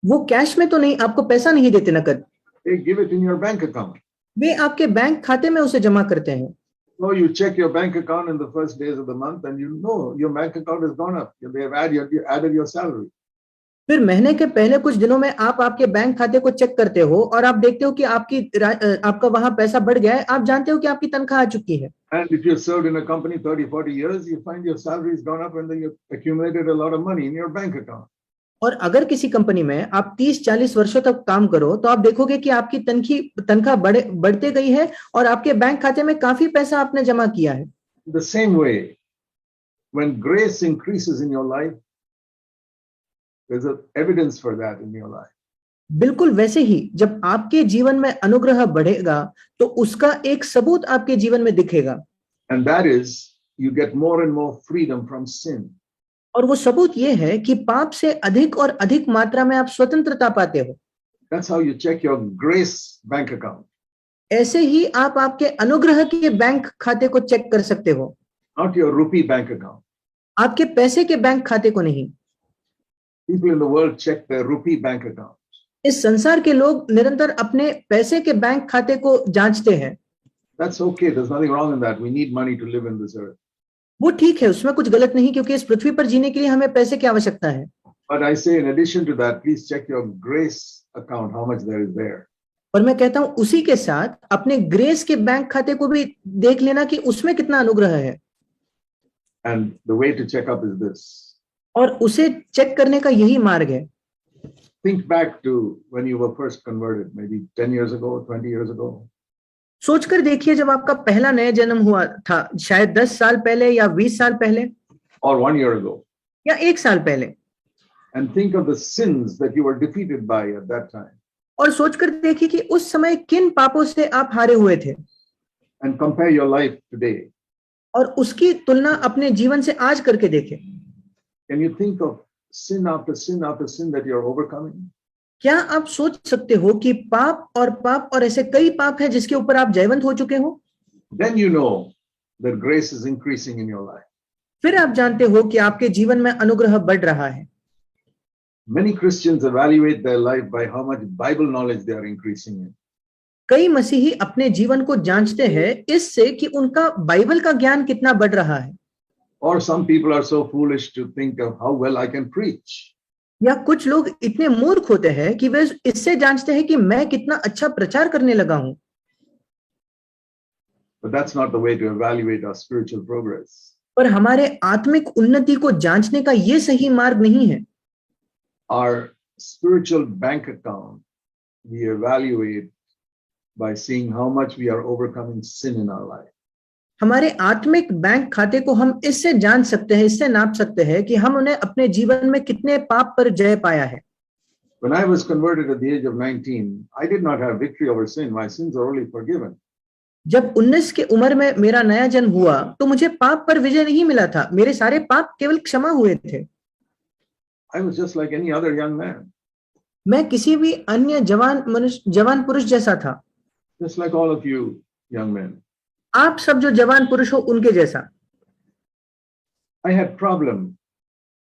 वो कैश में तो नहीं, आपको पैसा नहीं देते नकद, They give it in your bank account. वे आपके बैंक खाते में उसे जमा करते हैं। So you check your bank account in the first days of the month and you know your bank account has gone up. They have added your salary. फिर महीने के पहले कुछ दिनों में आप आपके बैंक खाते को चेक करते हो और आप देखते हो कि आपका वहां पैसा बढ़ गया है, आप जानते हो कि आपकी तनख्वाह आ चुकी है। And if you served in a company 30-40 years, you find your salary has gone up and then you accumulated a lot of money in your bank account. और अगर किसी कंपनी में आप 30-40 वर्षों तक काम करो तो आप देखोगे कि आपकी तनख्वाह बढ़ते गई है और आपके बैंक खाते में काफी पैसा आपने जमा किया है। The same way, when grace increases in your life, there's a evidence for that in your life. बिल्कुल वैसे ही जब आपके जीवन में अनुग्रह बढ़ेगा तो उसका एक सबूत आपके जीवन में दिखेगा। And that is, you get more and more freedom from sin. और वो सबूत ये है कि पाप से अधिक और अधिक मात्रा में आप स्वतंत्रता पाते हो। That's how you check your grace bank account. ऐसे ही आप आपके अनुग्रह के बैंक खाते को चेक कर सकते हो, Not your rupee bank account. आपके पैसे के बैंक खाते को नहीं। People in the world check their rupee bank account. इस संसार के लोग निरंतर अपने पैसे के बैंक खाते को जांचते हैं। That's okay. There's nothing wrong in that. We need money to live in this earth. वो ठीक है, उसमें कुछ गलत नहीं, क्योंकि इस पृथ्वी पर जीने के लिए हमें पैसे की आवश्यकता है। But I say, in addition to that, please check your grace account, how much there is there. और मैं कहता हूं उसी के साथ अपने ग्रेस के बैंक खाते को भी देख लेना कि उसमें कितना अनुग्रह है। And the way to check up is this. और उसे चेक करने का यही मार्ग है। Think back to when you were first converted, maybe 10 years ago, 20 years ago. सोचकर देखिए जब आपका पहला नया जन्म हुआ था, शायद 10 साल पहले या 20 साल पहले Or 1 year ago. या 1 साल पहले, And think of the sins that you were defeated by at that time. और सोचकर देखिए कि उस समय किन पापों से आप हारे हुए थे, And compare your life today. और उसकी तुलना अपने जीवन से आज करके देखें। Can you think of sin after sin after sin that you're overcoming? क्या आप सोच सकते हो कि पाप और ऐसे कई पाप है जिसके ऊपर आप जयवंत हो चुके हो? Then you know that grace is increasing in your life. फिर आप जानते हो कि आपके जीवन में अनुग्रह बढ़ रहा है। Many Christians evaluate their life by how much Bible knowledge they are increasing in. कई मसीही अपने जीवन को जांचते हैं इससे कि उनका बाइबल का ज्ञान कितना बढ़ रहा है। Or some people are so foolish to think of how well I can preach. या कुछ लोग इतने मूर्ख होते हैं कि वे इससे जांचते हैं कि मैं कितना अच्छा प्रचार करने लगा हूं। But that's not the way to evaluate our spiritual progress. पर हमारे आत्मिक उन्नति को जांचने का ये सही मार्ग नहीं है। Our spiritual bank account we evaluate by seeing how much we are overcoming sin in our life. हमारे आत्मिक बैंक खाते को हम इससे जान सकते हैं, इससे नाप सकते हैं कि हम उन्हें अपने जीवन में कितने पाप पर जय पाया है। When I was converted at the age of 19, I did not have victory over sin. My sins are only forgiven. जब 19 की उम्र में मेरा नया जन्म हुआ तो मुझे पाप पर विजय नहीं मिला था, मेरे सारे पाप केवल क्षमा हुए थे। I was just like any other young man. मैं किसी भी अन्य जवान पुरुष जैसा था। Just like all of you young men. आप सब जो जवान पुरुष हो उनके जैसा। I had problem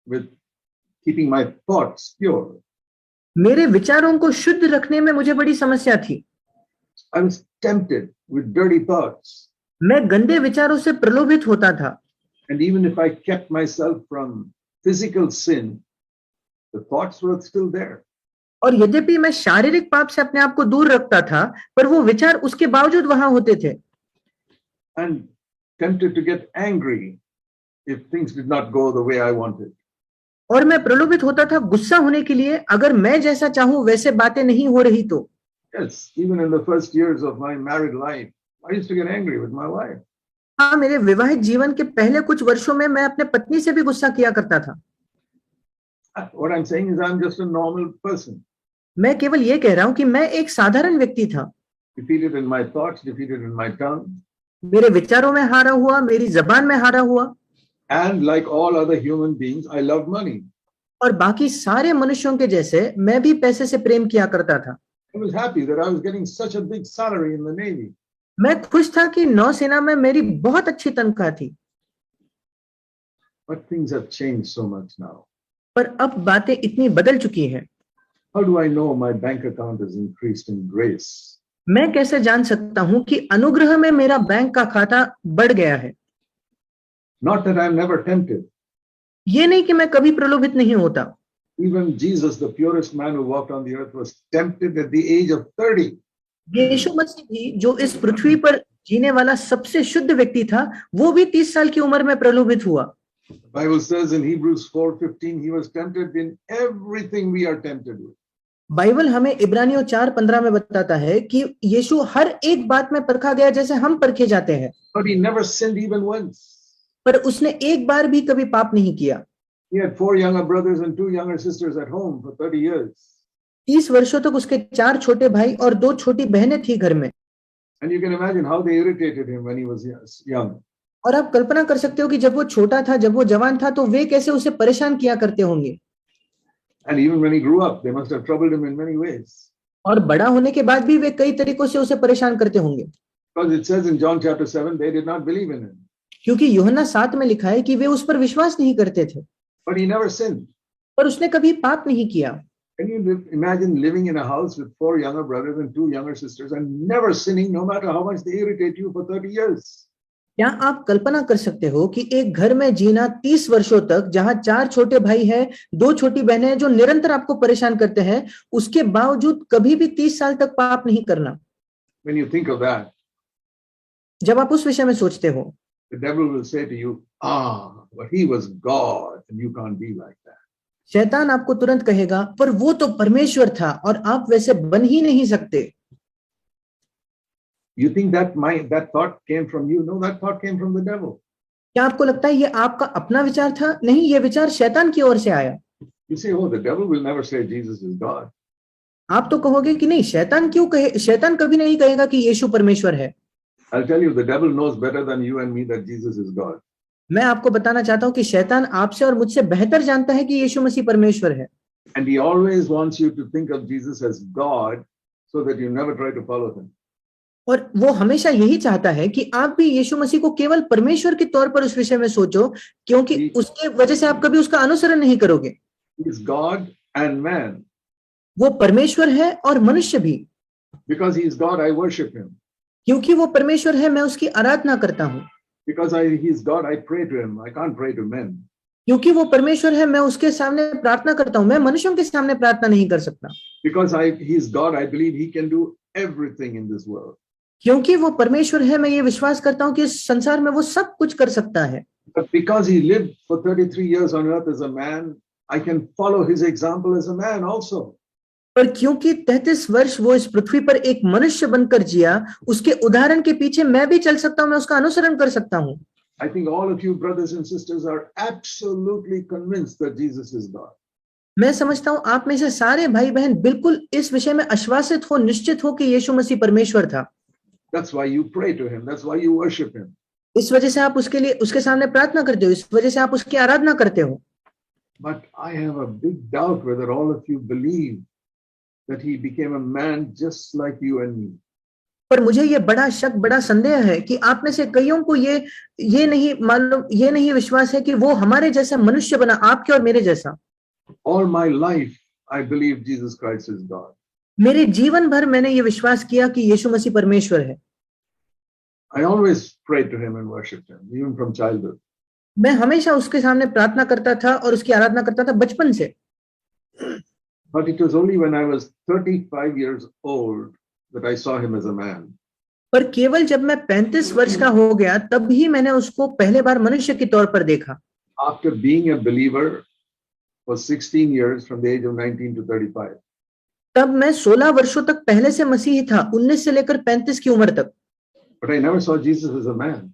with keeping my thoughts pure. मेरे विचारों को शुद्ध रखने में मुझे बड़ी समस्या थी। I was tempted with dirty thoughts. मैं गंदे विचारों से प्रलोभित होता था। And even if I kept myself from physical sin, the thoughts were still there. और यद्यपि मैं शारीरिक पाप से अपने आप को दूर रखता था, पर वो विचार उसके बावजूद वहां होते थे। And tempted to get angry if things did not go the way I wanted. और मैं प्रलोभित होता था गुस्सा होने के लिए, अगर मैं जैसा चाहूं वैसे बातें नहीं हो रही तो। Yes, even in the first years of my married life, I used to get angry with my wife. हाँ, मेरे विवाहित जीवन के पहले कुछ वर्षों में मैं अपने पत्नी से भी गुस्सा किया करता था। What I'm saying is I'm just a normal person. मैं केवल ये कह रहा हूं कि मैं एक साधारण व्यक्ति था। Defeated in my thoughts, defeated in my tongue. मेरे विचारों में हारा हुआ, मेरी जबान में हारा हुआ। And like all other human beings, I love money. और बाकी सारे मनुष्यों के जैसे मैं भी पैसे से प्रेम किया करता था। I was happy that I was getting such a big salary in the Navy. मैं खुश था कि नौसेना में मेरी बहुत अच्छी तनख्वाह थी, But things have changed so much now. पर अब बातें इतनी बदल चुकी हैं। How do I know my bank account has increased in grace? मैं कैसे जान सकता हूं कि अनुग्रह में मेरा बैंक का खाता बढ़ गया है? Not that I'm never tempted. ये नहीं कि मैं कभी प्रलोभित नहीं होता। Even Jesus, the purest man who walked on the earth, was tempted at the age of 30. यीशु मसीह भी, जो इस पृथ्वी पर जीने वाला सबसे शुद्ध व्यक्ति था, वो भी 30 साल की उम्र में प्रलोभित हुआ। The Bible says in Hebrews 4:15, he was tempted in everything we are tempted with. Bible हमें इब्रानियों 4:15 में बताता है कि यीशु हर एक बात में परखा गया जैसे हम परखे जाते हैं, But he never sinned even once. पर उसने एक बार भी कभी पाप नहीं किया। He had 4 younger brothers and 2 younger sisters at home for 30 years. 30 वर्षों तक उसके 4 छोटे भाई और 2 छोटी बहनें थी घर में। And you can imagine how they irritated him when he was young. और आप कल्पना कर सकते हो कि जब वो छोटा था, जब वो जवान था, तो वे कैसे उसे परेशान किया करते होंगे। And even when he grew up, they must have troubled him in many ways. और बड़ा होने के बाद भी वे कई तरीकों से उसे परेशान करते होंगे। Because it says in John chapter 7, they did not believe in him. क्योंकि यूहन्ना 7 में लिखा है कि वे उस पर विश्वास नहीं करते थे, But he never sinned. पर उसने कभी पाप नहीं किया। Can you imagine living in a house with 4 younger brothers and 2 younger sisters and never sinning, no matter how much they irritate you for 30 years? क्या आप कल्पना कर सकते हो कि एक घर में जीना 30 वर्षों तक, जहां 4 छोटे भाई हैं, 2 छोटी बहनें हैं जो निरंतर आपको परेशान करते हैं, उसके बावजूद कभी भी 30 साल तक पाप नहीं करना? When you think of that, जब आप उस विषय में सोचते हो, the devil will say to you, but he was God and you can't be like that. शैतान आपको तुरंत कहेगा, पर वो तो परमेश्वर था और आप वैसे बन ही नहीं सकते। You think that thought came from you? No, that thought came from the devil. क्या आपको लगता है ये आपका अपना विचार था? नहीं, ये विचार शैतान की ओर से आया। You say, oh, the devil will never say Jesus is God. आप तो कहोगे कि नहीं, शैतान क्यों कहे? शैतान कभी नहीं कहेगा कि यीशु परमेश्वर है। I'll tell you, the devil knows better than you and me that Jesus is God. मैं आपको बताना चाहता हूं कि शैतान आपसे और मुझसे बेहतर जानता है कि यीशु मसीह परमेश्वर है। And he always wants you to think of Jesus as God so that you never try to follow him. और वो हमेशा यही चाहता है कि आप भी यीशु मसीह को केवल परमेश्वर के तौर पर उस विषय में सोचो, क्योंकि उसके वजह से आप कभी उसका अनुसरण नहीं करोगे। He is God and man. वो परमेश्वर है और मनुष्य भी। Because he is God, I worship him. क्योंकि वो परमेश्वर है, मैं उसकी आराधना करता हूँ। Because he is God, I pray to him. I can't pray to men. क्योंकि वो परमेश्वर है, मैं उसके सामने प्रार्थना करता हूँ, मैं मनुष्यों के सामने प्रार्थना नहीं कर सकता। Because he is God, I believe he can do everything in this world. क्योंकि वो परमेश्वर है, मैं ये विश्वास करता हूँ कि इस संसार में वो सब कुछ कर सकता है। But because he lived for 33 years on earth as a man, I can follow his example as a man also. पर क्योंकि 33 वर्ष वो इस पृथ्वी पर एक मनुष्य बनकर जिया, उसके उदाहरण के पीछे मैं भी चल सकता हूँ, मैं उसका अनुसरण कर सकता हूँ। I think all of you brothers and sisters are absolutely convinced that Jesus is God. मैं समझता हूँ आप में से सारे भाई बहन बिल्कुल इस विषय में आश्वासित हो, निश्चित हो कि यीशु मसीह परमेश्वर था। That's why you pray to him. That's why you worship him. इस वजह से आप उसके लिए, उसके सामने प्रार्थना करते हो, इस वजह से आप उसकी आराधना करते हो। But I have a big doubt whether all of you believe that he became a man just like you and me. पर मुझे ये बड़ा शक, बड़ा संदेह है कि आप में से कईयों को ये नहीं मालूम, ये नहीं विश्वास है कि वो हमारे जैसा मनुष्य बना, आपके और मेरे जैसा। All my life I believe Jesus Christ is God. मेरे जीवन भर मैंने ये विश्वास किया कि यीशु मसीह परमेश्वर है। I always prayed to him and worshipped him, even from childhood. मैं हमेशा उसके सामने प्रार्थना करता था और उसकी आराधना करता था बचपन से। But it was only when I was 35 years old that I saw him as a man. पर केवल जब मैं 35 वर्ष का हो गया तब ही मैंने उसको पहले बार मनुष्य के तौर पर देखा। After being a believer for 16 years from the age of 19 to 35. तब मैं 16 वर्षों तक पहले से मसीही था, 19 से लेकर 35 की उम्र तक। But I never saw Jesus as a man.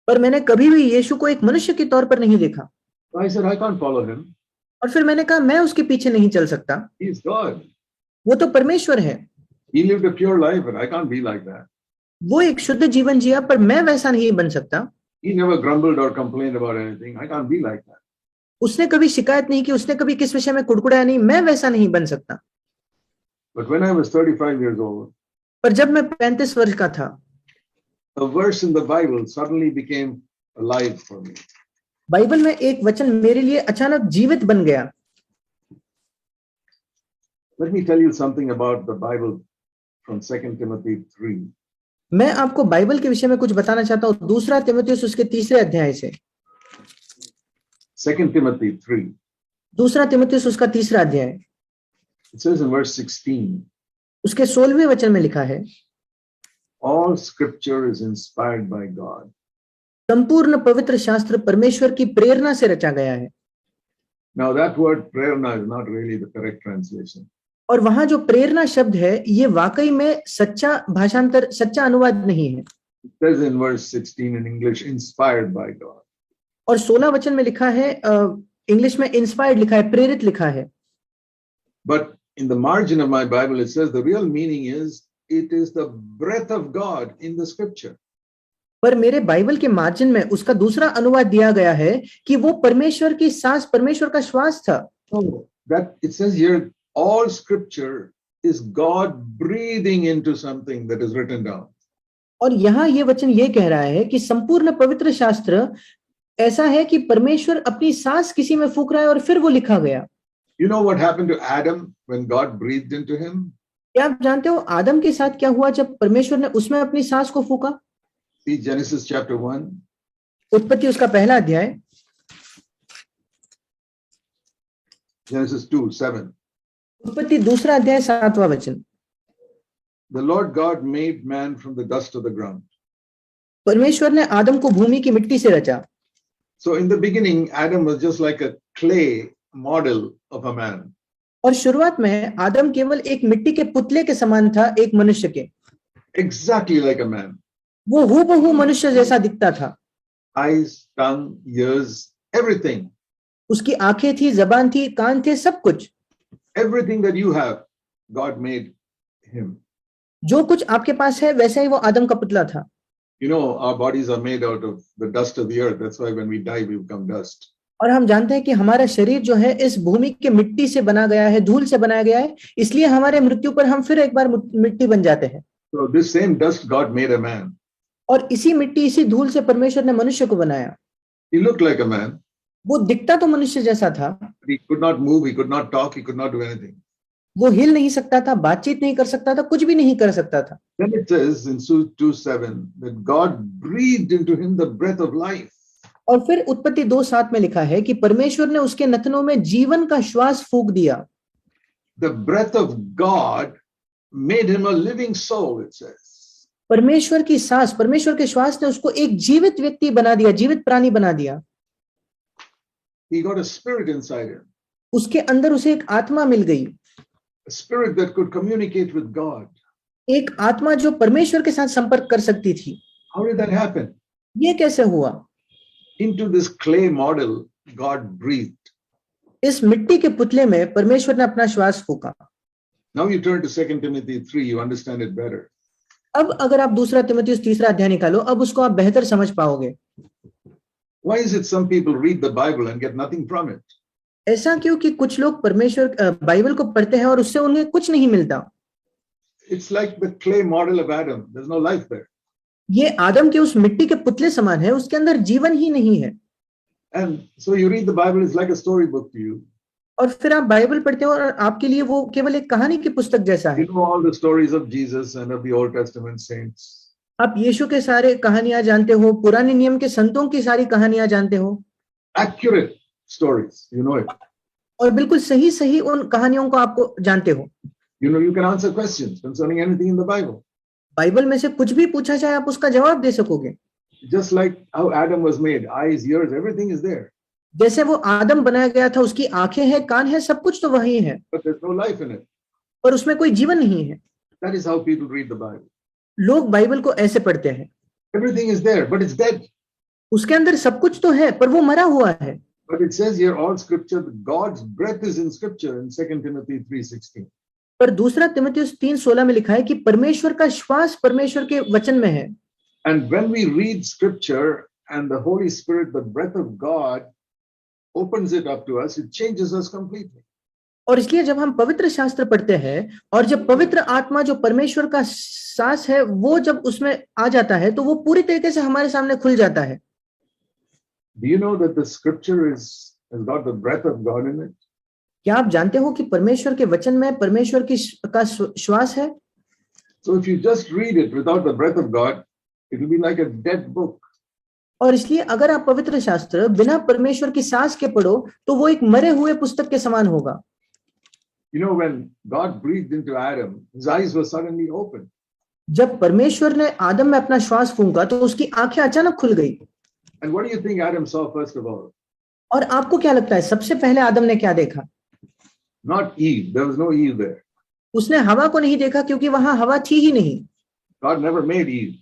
पर मैंने कभी भी यीशु को एक मनुष्य के तौर पर नहीं देखा। So I said, I can't follow him. और फिर मैंने कहा मैं उसके पीछे नहीं चल सकता। He is God. वो तो परमेश्वर है। He lived a pure life, and I can't be like that. वो एक शुद्ध जीवन जिया, पर मैं वैसा नहीं बन सकता। He never grumbled or complained about anything. I can't be like that. उसने कभी शिकायत नहीं की, उसने कभी किस विषय में कुड़कुड़ाया नहीं, मैं वैसा नहीं बन सकता। But when I was 35 years old, पर जब मैं 35 वर्ष का था, a verse in the Bible suddenly became alive for me. Bible में एक वचन मेरे लिए अचानक जीवित बन गया। Let me tell you something about the Bible from 2 Timothy 3. मैं आपको बाइबल के विषय में कुछ बताना चाहता हूँ, दूसरा तीमुथियुस उसके 3 अध्याय से। 2 Timothy 3. दूसरा तीमुथियुस उसका 3 अध्याय। It says in verse 16, उसके 16वें वचन में लिखा है, all scripture is inspired by God. संपूर्ण पवित्र शास्त्र परमेश्वर की प्रेरणा से रचा गया है। Now that word prerna is not really the correct translation. और वहां जो प्रेरणा शब्द है, ये वाकई में सच्चा भाषांतर, सच्चा अनुवाद नहीं है। It says in verse 16 in English, inspired by God. और 16 वचन में लिखा है, इंग्लिश में इंस्पायर्ड लिखा है, प्रेरित लिखा है। But in the margin of my Bible, it says the real meaning is it is the breath of God in the scripture. पर मेरे बाइबल के मार्जिन में उसका दूसरा अनुवाद दिया गया है कि वो परमेश्वर की सांस, परमेश्वर का श्वास था। So that it says here, all scripture is God breathing into something that is written down. और यहाँ ये वचन ये कह रहा है कि संपूर्ण पवित्र शास्त्र ऐसा है कि परमेश्वर अपनी सांस किसी में फूंक रहा है और फिर वो लिखा गया। You know what happened to Adam when God breathed into him? क्या आप जानते हो आदम के साथ क्या हुआ जब परमेश्वर ने उसमें अपनी सांस को फूंका? See Genesis chapter 1. उत्पत्ति उसका 1 अध्याय, Genesis 2:7. उत्पत्ति 2 अध्याय 7वां वचन। The Lord God made man from the dust of the ground. परमेश्वर ने आदम को भूमि की मिट्टी से रचा। So in the beginning, Adam was just like a clay model of a man. और शुरुआत में आदम केवल एक मिट्टी के पुतले के समान था, एक मनुष्य के। Exactly like a man. वो हूबहू मनुष्य जैसा दिखता था। Eyes, tongue, ears, everything. उसकी आंखें थी, जबान थी, कान थे, सब कुछ। Everything that you have, God made him. जो कुछ आपके पास है वैसा ही वो आदम का पुतला था। You know, our bodies are made out of the dust of the earth. That's why when we die, we become dust. और हम जानते हैं कि हमारा शरीर जो है इस भूमि के मिट्टी से बना गया है, धूल से बनाया गया है, इसलिए हमारे मृत्यु पर हम फिर एक बार मिट्टी बन जाते हैं। So this same dust, God made a man. और इसी मिट्टी, इसी धूल से परमेश्वर ने मनुष्य को बनाया। He looked like a man. वो दिखता तो मनुष्य जैसा था। He could not move. He could not talk. He could not do anything. वो हिल नहीं सकता था, बातचीत नहीं कर सकता था, कुछ भी नहीं कर सकता था। Then it says in 2:7 that God breathed into him the breath of life. और फिर उत्पत्ति 2:7 में लिखा है कि परमेश्वर ने उसके नथनों में जीवन का श्वास फूंक दिया। The breath of God made him a living soul, it says. परमेश्वर की सांस, परमेश्वर के श्वास ने उसको एक जीवित व्यक्ति बना दिया, जीवित प्राणी बना दिया। He got a spirit inside him. उसके अंदर उसे एक आत्मा मिल गई। A spirit that could communicate with God. एक आत्मा जो परमेश्वर के साथ संपर्क कर सकती थी। How did that happen? ये कैसे हुआ? Into this clay model, God breathed. इस मिट्टी के पुतले में परमेश्वर ने अपना श्वास फूंका। Now you turn to 2 Timothy 3, you understand it better. अब अगर आप दूसरा तीमुथियुस 3 अध्याय निकालो, अब उसको आप बेहतर समझ पाओगे। Why is it some people read the Bible and get nothing from it? ऐसा क्यों कि कुछ लोग परमेश्वर बाइबल को पढ़ते हैं और उससे उन्हें कुछ नहीं मिलता। It's like the clay model of Adam. There's no life there. ये आदम के उस मिट्टी के पुतले समान है, उसके अंदर जीवन ही नहीं है। And so you read the Bible, it's like a storybook to you. और फिर आप बाइबल पढ़ते हो और आपके लिए वो केवल एक कहानी की पुस्तक जैसा है। You know all the stories of Jesus and of the Old Testament saints. आप यीशु के सारे कहानियां जानते हो, पुराने नियम के संतों की सारी कहानियां जानते हो। Accurate stories, you know it. और बिल्कुल सही सही उन कहानियों को आपको जानते हो। You know, you can answer questions concerning anything in the Bible. Bible में से कुछ भी पूछा जाए आप उसका जवाब दे सकोगे। Just like how Adam was made, eyes, ears, everything is there. जैसे वो आदम बनाया गया था, उसकी आंखें हैं, कान है, सब कुछ तो वही है, But there's no life in it. पर उसमें कोई जीवन नहीं है। That is how people read the Bible. लोग बाइबल को ऐसे पढ़ते हैं। Everything is there, but it's dead. उसके अंदर सब कुछ तो है, पर वो मरा हुआ है। But it says here, all scripture, God's breath is in scripture in 2 Timothy 3:16. पर दूसरा तीमुथियुस 3:16 में लिखा है कि परमेश्वर का श्वास परमेश्वर के वचन में है। And when we read scripture and the Holy Spirit, the breath of God, opens it up to us, it changes us completely. और इसलिए जब हम पवित्र शास्त्र पढ़ते हैं और जब पवित्र आत्मा जो परमेश्वर का सांस है वो जब उसमें आ जाता है तो वो पूरी तरीके से हमारे सामने खुल जाता है। Do you know that the scripture has got the breath of God in it? क्या आप जानते हो कि परमेश्वर के वचन में परमेश्वर का श्वास है? So if you just read it without the breath of God, it will be like a dead book. और इसलिए अगर आप पवित्र शास्त्र बिना परमेश्वर की सांस के पढ़ो तो वो एक मरे हुए पुस्तक के समान होगा। You know, when God breathed into Adam, his eyes were suddenly opened. जब परमेश्वर ने आदम में अपना श्वास फूंका तो उसकी आंखें अचानक खुल गई। And what do you think Adam saw first of all? और आपको क्या लगता है सबसे पहले आदम ने क्या देखा? Not Eve. There was no Eve there. उसने हवा को नहीं देखा क्योंकि वहां हवा थी ही नहीं। God never made Eve.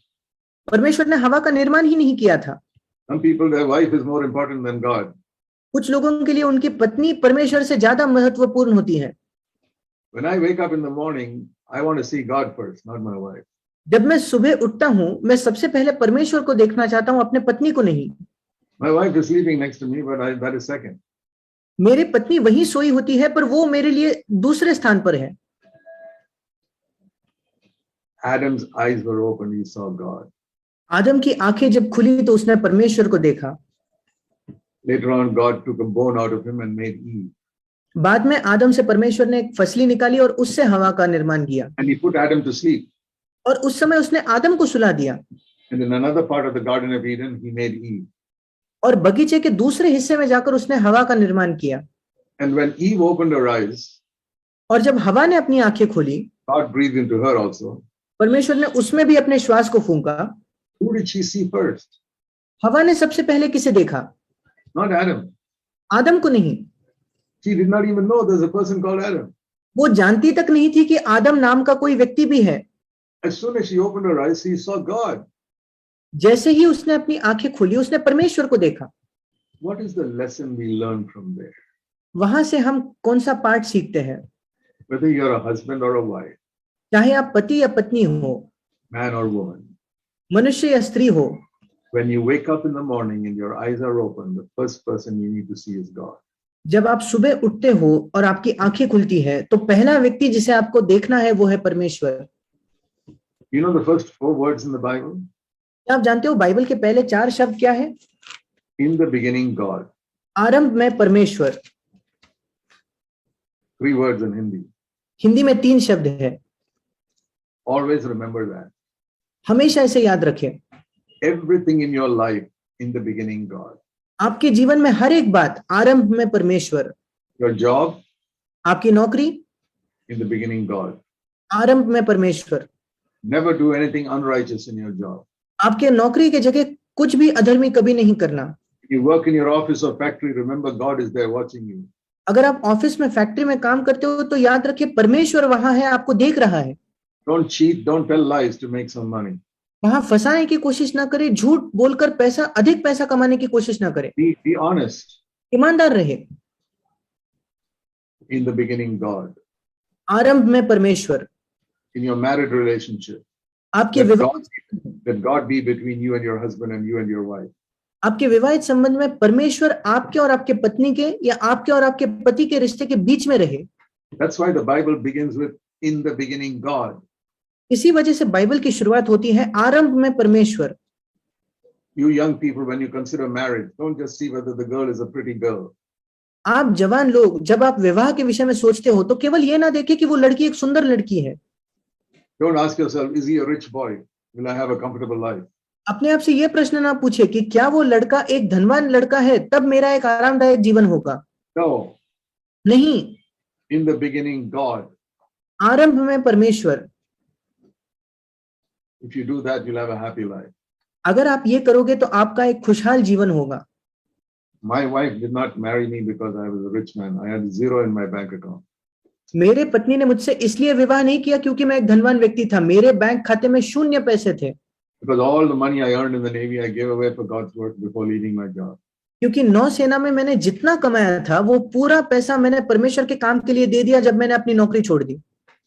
परमेश्वर ने हवा का निर्माण ही नहीं किया था। Some people, their wife is more important than God. कुछ लोगों के लिए उनकी पत्नी परमेश्वर से ज्यादा महत्वपूर्ण होती है। When I wake up in the morning, I want to see God first, not my wife. जब मैं सुबह उठता हूँ मैं सबसे पहले परमेश्वर को देखना चाहता हूँ, अपने पत्नी को नहीं। My wife is sleeping next to me, but that is second. मेरी पत्नी वहीं सोई होती है पर वो मेरे लिए दूसरे स्थान पर है। Adam's eyes were open, he saw God. आदम की आंखें जब खुली तो उसने परमेश्वर को देखा। Later on, God took a bone out of him and made Eve. बाद में आदम से परमेश्वर ने एक फसली निकाली और उससे हवा का निर्माण किया। And he put Adam to sleep. और उस समय उसने आदम को सुला दिया। And in another part of the Garden of Eden, he made Eve. और बगीचे के दूसरे हिस्से में जाकर उसने हवा का निर्माण किया। And when Eve opened her eyes, और जब हवा ने अपनी आंखें खोली, God breathed into her also. परमेश्वर ने उसमें भी अपने श्वास को फूंका। Who did she see first? हवा ने सबसे पहले किसे देखा? Not Adam. आदम को नहीं। She did not even know there's a person called Adam. वो जानती तक नहीं थी कि आदम नाम का कोई व्यक्ति भी है। As soon as she opened her eyes, she saw God. जैसे ही उसने अपनी आंखें खोली उसने परमेश्वर को देखा। What is the lesson we learn from there? वहां से हम कौन सा पाठ सीखते हैं? Whether you're a husband or a wife, चाहे आप पति या पत्नी हो, man or woman, मनुष्य या स्त्री हो, when you wake up in the morning and your eyes are open, the first person you need to see is God. जब आप सुबह उठते हो और आपकी आंखें खुलती है तो पहला व्यक्ति जिसे आपको देखना है वो है परमेश्वर। You know the first 4 words in the Bible? क्या आप जानते हो बाइबल के पहले 4 शब्द क्या है? In the beginning, God. आरंभ में परमेश्वर। 3 words in Hindi. हिंदी में 3 शब्द है। Always remember that. हमेशा इसे याद रखें। Everything in your life, in the beginning, God. आपके जीवन में हर एक बात आरंभ में परमेश्वर। Your job, आपकी नौकरी, in the beginning, God. आरंभ में परमेश्वर। Never do anything unrighteous in your job. आपके नौकरी के जगह कुछ भी अधर्मी कभी नहीं करना। You work in your office or factory, remember God is there watching you. अगर आप ऑफिस में फैक्ट्री में काम करते हो तो याद रखिए परमेश्वर वहां है, आपको देख रहा है। Don't cheat, don't tell lies to make some money. वहां फंसाने की कोशिश ना करें, झूठ बोलकर अधिक पैसा कमाने की कोशिश ना करें। Be honest. ईमानदार रहे। In the beginning, God. आरंभ में परमेश्वर। In your married relationship, आपके that God be between you and your husband and you and your wife. आपके विवाहित संबंध में परमेश्वर आपके और आपके पत्नी के या आपके और आपके पति के रिश्ते के बीच में रहे। That's why the Bible begins with in the beginning, God. इसी वजह से बाइबल की शुरुआत होती है आरंभ में परमेश्वर। You young people, when you consider marriage, don't just see whether the girl is a pretty girl. आप जवान लोग जब आप विवाह के विषय में सोचते हो तो केवल ये ना देखें कि वो लड़की एक सुंदर लड़की है। Don't ask yourself, is he a rich boy? Will I have a comfortable life? अपने आप से ये प्रश्न ना पूछे कि क्या वो लड़का एक धनवान लड़का है तब मेरा एक आरामदायक जीवन होगा। No. नहीं। In the beginning, God. आरंभ में परमेश्वर। If you do that, you'll have a happy life. अगर आप ये करोगे तो आपका एक खुशहाल जीवन होगा। My wife did not marry me because I was a rich man. I had 0 in my bank account. मेरे पत्नी ने मुझसे इसलिए विवाह नहीं किया क्योंकि मैं एक धनवान व्यक्ति था, मेरे बैंक खाते में 0 पैसे थे। Because all the money I earned in the Navy, I gave away for God's work before leaving my job. क्योंकि नौसेना में मैंने जितना कमाया था वो पूरा पैसा मैंने परमेश्वर के काम के लिए दे दिया जब मैंने अपनी नौकरी छोड़ दी।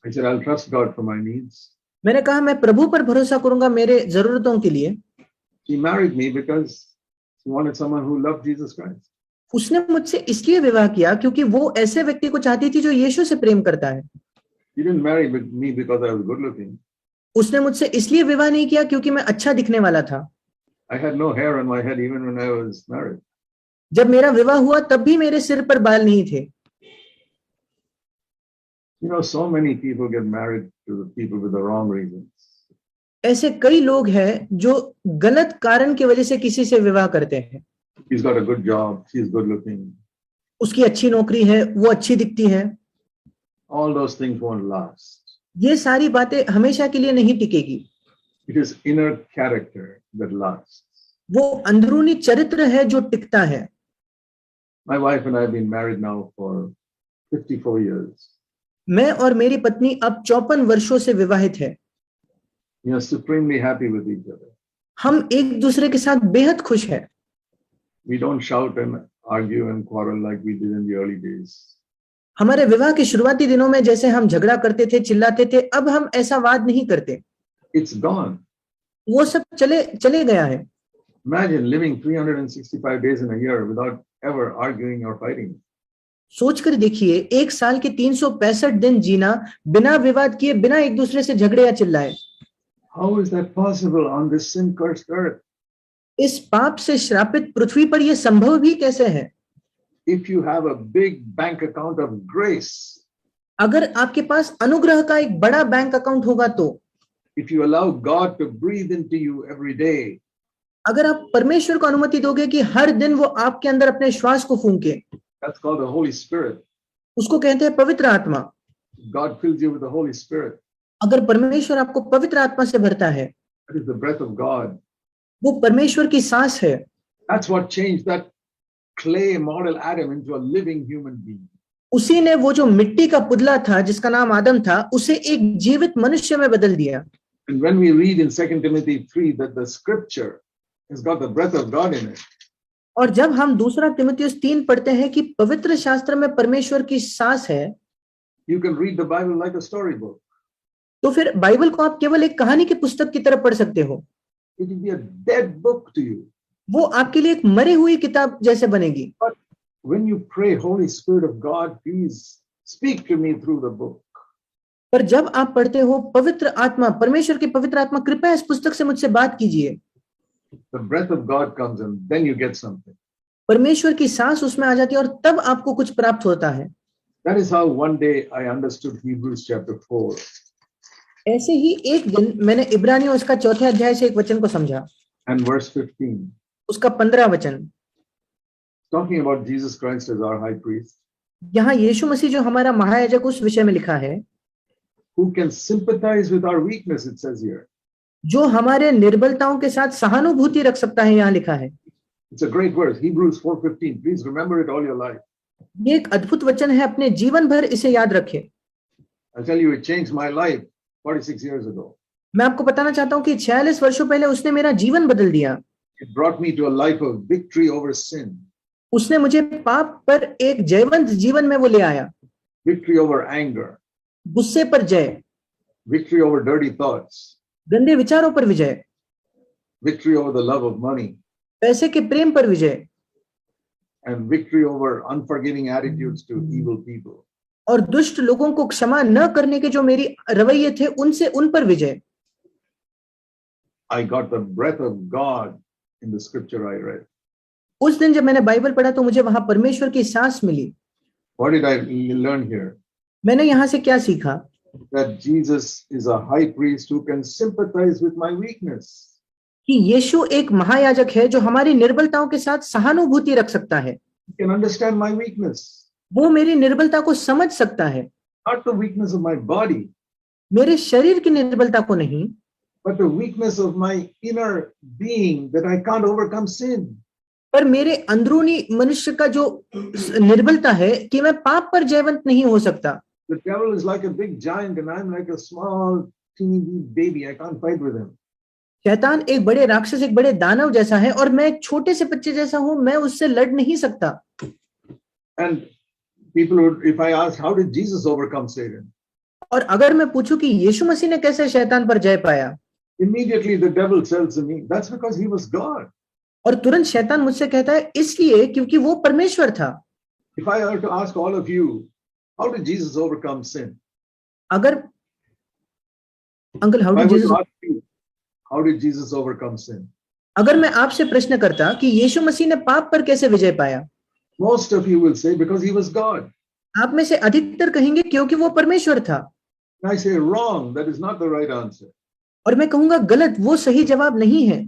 I said, I'll trust God for my needs. मैंने कहा मैं प्रभु पर भरोसा करूंगा मेरे जरूरतों के लिए। She married me because she wanted someone who loved Jesus Christ. उसने मुझसे इसलिए विवाह किया क्योंकि वो ऐसे व्यक्ति को चाहती थी जो यीशु से प्रेम करता है। He didn't marry me because I was good looking. उसने मुझसे इसलिए विवाह नहीं किया क्योंकि मैं अच्छा दिखने वाला था। I had no hair on my head even when I was married. जब मेरा विवाह हुआ तब भी मेरे सिर पर बाल नहीं थे। You know, so many people get married to the people with the wrong reasons. ऐसे कई लोग हैं जो गलत कारण की वजह से किसी से विवाह करते हैं। He's got a good job, she's good looking. उसकी अच्छी नौकरी है, वो अच्छी दिखती है। All those things won't last. ये सारी बातें हमेशा के लिए नहीं टिकेगी। It is inner character that lasts. वो अंदरूनी चरित्र है जो टिकता है। My wife and I have been married now for 54 years. मैं और मेरी पत्नी अब 54 वर्षों से विवाहित है। We are supremely happy with each other. हम एक दूसरे के साथ बेहद खुश हैं। We don't shout and argue and quarrel like we did in the early days. हमारे विवाह के शुरुआती दिनों में जैसे हम झगड़ा करते थे, चिल्लाते थे, अब हम ऐसा वाद नहीं करते। It's gone. वो सब चले गया है। Imagine living 365 days in a year without ever arguing or fighting. सोचकर देखिए, एक साल के 365 दिन जीना बिना विवाद किए, बिना एक दूसरे से झगड़े या चिल्लाए। How is that possible on this sin-cursed earth? इस पाप से श्रापित पृथ्वी पर यह संभव भी कैसे है? If you have a big bank account of grace, अगर आपके पास अनुग्रह का एक बड़ा बैंक अकाउंट होगा तो, if you allow God to breathe into you every day, अगर आप परमेश्वर को अनुमति दोगे कि हर दिन वो आपके अंदर अपने श्वास को फूंके, that's called the Holy Spirit. उसको कहते हैं पवित्र आत्मा। God fills you with the Holy Spirit. अगर परमेश्वर आपको पवित्र आत्मा से भरता है, That is the breath of God. वो परमेश्वर की सांस है। That's what changed that clay model Adam into a living human being. उसी ने वो जो मिट्टी का पुतला था जिसका नाम आदम था, उसे एक जीवित मनुष्य में बदल दिया। And when we read in 2 Timothy 3 that the scripture has got the breath of God in it, और जब हम दूसरा तिमुथियुस 3 पढ़ते हैं कि पवित्र शास्त्र में परमेश्वर की सांस है, you can read the Bible like a storybook. तो फिर बाइबल को आप केवल एक कहानी की पुस्तक की तरह पढ़ सकते हो। It will be a dead book to you. वो आपके लिए एक मरी हुई किताब जैसे बनेगी। But when you pray, Holy Spirit of God, please speak to me through the book. पर जब आप पढ़ते हो, पवित्र आत्मा, परमेश्वर की पवित्र आत्मा, कृपया इस पुस्तक से मुझसे बात कीजिए, The breath of God comes and then you get something. परमेश्वर की सांस उसमें आ जाती है और तब आपको कुछ प्राप्त होता है। That is how one day I understood Hebrews chapter 4. ऐसे ही एक दिन मैंने इब्रानियों उसका 4 अध्याय से एक वचन को समझा, And verse 15, उसका 15 वचन। talking about Jesus Christ as our high priest, यहाँ यीशु मसीह जो हमारा महायाजक, उस विषय में लिखा है, who can sympathize with our weakness, it says here. जो हमारे निर्बलताओं के साथ सहानुभूति रख सकता है, यहाँ लिखा है। It's a great verse, Hebrews 4:15. Please remember it all your life. ये एक अद्भुत वचन है, अपने जीवन भर इसे याद रखें। I'll tell you, it changed my life 46 years ago. मैं आपको बताना चाहता हूँ कि 46 वर्षों पहले उसने मेरा जीवन बदल दिया। It brought me to a life of victory over sin, उसने मुझे पाप पर एक जयवंत जीवन में वो ले आया। victory over anger, गुस्से पर जय, victory over dirty thoughts, गंदे विचारों पर विजय, victory over the love of money, पैसे के प्रेम पर विजय, and victory over unforgiving attitudes to evil people. और दुष्ट लोगों को क्षमा न करने के जो मेरी रवैये थे, उनसे उन पर विजय। I got the breath of God in the scripture I read. उस दिन जब मैंने बाइबल पढ़ा तो मुझे वहां परमेश्वर की सांस मिली। What did I learn here? मैंने यहाँ से क्या सीखा? That Jesus is a high priest who can sympathize with my weakness. कि यीशु एक महायाजक है जो हमारी निर्बलताओं के साथ सहानुभूति रख सकता है। He can understand my weakness. वो मेरी निर्बलता को समझ सकता है। Not the weakness of my body, मेरे शरीर की निर्बलता को नहीं, but the weakness of my inner being that I can't overcome sin. पर मेरे अंदरूनी मनुष्य का जो निर्बलता है कि मैं पाप पर जयवंत नहीं हो सकता। The devil is like a big giant and I'm like a small teeny baby. I can't fight with him. शैतान एक बड़े राक्षस, एक बड़े दानव जैसा है और मैं एक छोटे से बच्चे जैसा हूं, मैं उससे लड़ नहीं सकता। And people would, if I ask, how did Jesus overcome Satan? और अगर मैं पूछूं कि यीशु मसीह ने कैसे शैतान पर जय पाया, Immediately the devil tells me, that's because he was God. और तुरंत शैतान मुझसे कहता है इसलिए क्योंकि वो परमेश्वर था। If I were to ask all of you, how did Jesus overcome sin? अगर uncle how If I did were Jesus, to ask you, how did Jesus overcome sin? अगर मैं आपसे प्रश्न करता कि यीशु मसीह ने पाप पर कैसे विजय पाया, Most of you will say because he was God. आप में से अधिकतर कहेंगे क्योंकि वो परमेश्वर था। And I say wrong, that is not the right answer. और मैं कहूंगा गलत, वो सही जवाब नहीं है।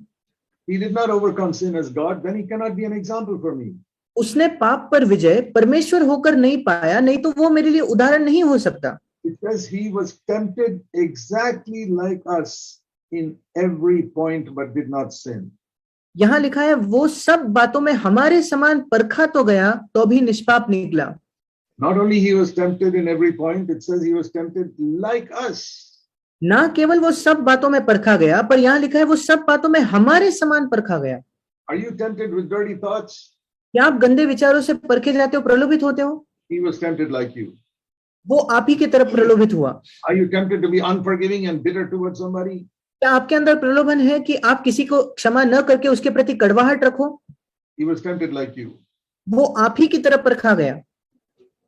He did not overcome sin as God, then he cannot be an example for me. उसने पाप पर विजय परमेश्वर होकर नहीं पाया, नहीं तो वो मेरे लिए उदाहरण नहीं हो सकता। It says he was tempted exactly like us in every point but did not sin. यहाँ लिखा है वो सब बातों में हमारे समान परखा तो गया तो भी निष्पाप निकला। Not only he was tempted in every point, it says he was tempted like us. ना केवल वो सब बातों में परखा गया, पर यहाँ लिखा है वो सब बातों में हमारे समान परखा गया। Are you tempted with dirty thoughts? क्या आप गंदे विचारों से परखे जाते हो, प्रलोभित होते हो? He was tempted like you. वो आप ही की तरफ प्रलोभित हुआ। Are you tempted to be unforgiving and bitter towards somebody? क्या आपके अंदर प्रलोभन है कि आप किसी को क्षमा न करके उसके प्रति कड़वाहट रखो? He was tempted like you. वो आप ही की तरफ परखा गया।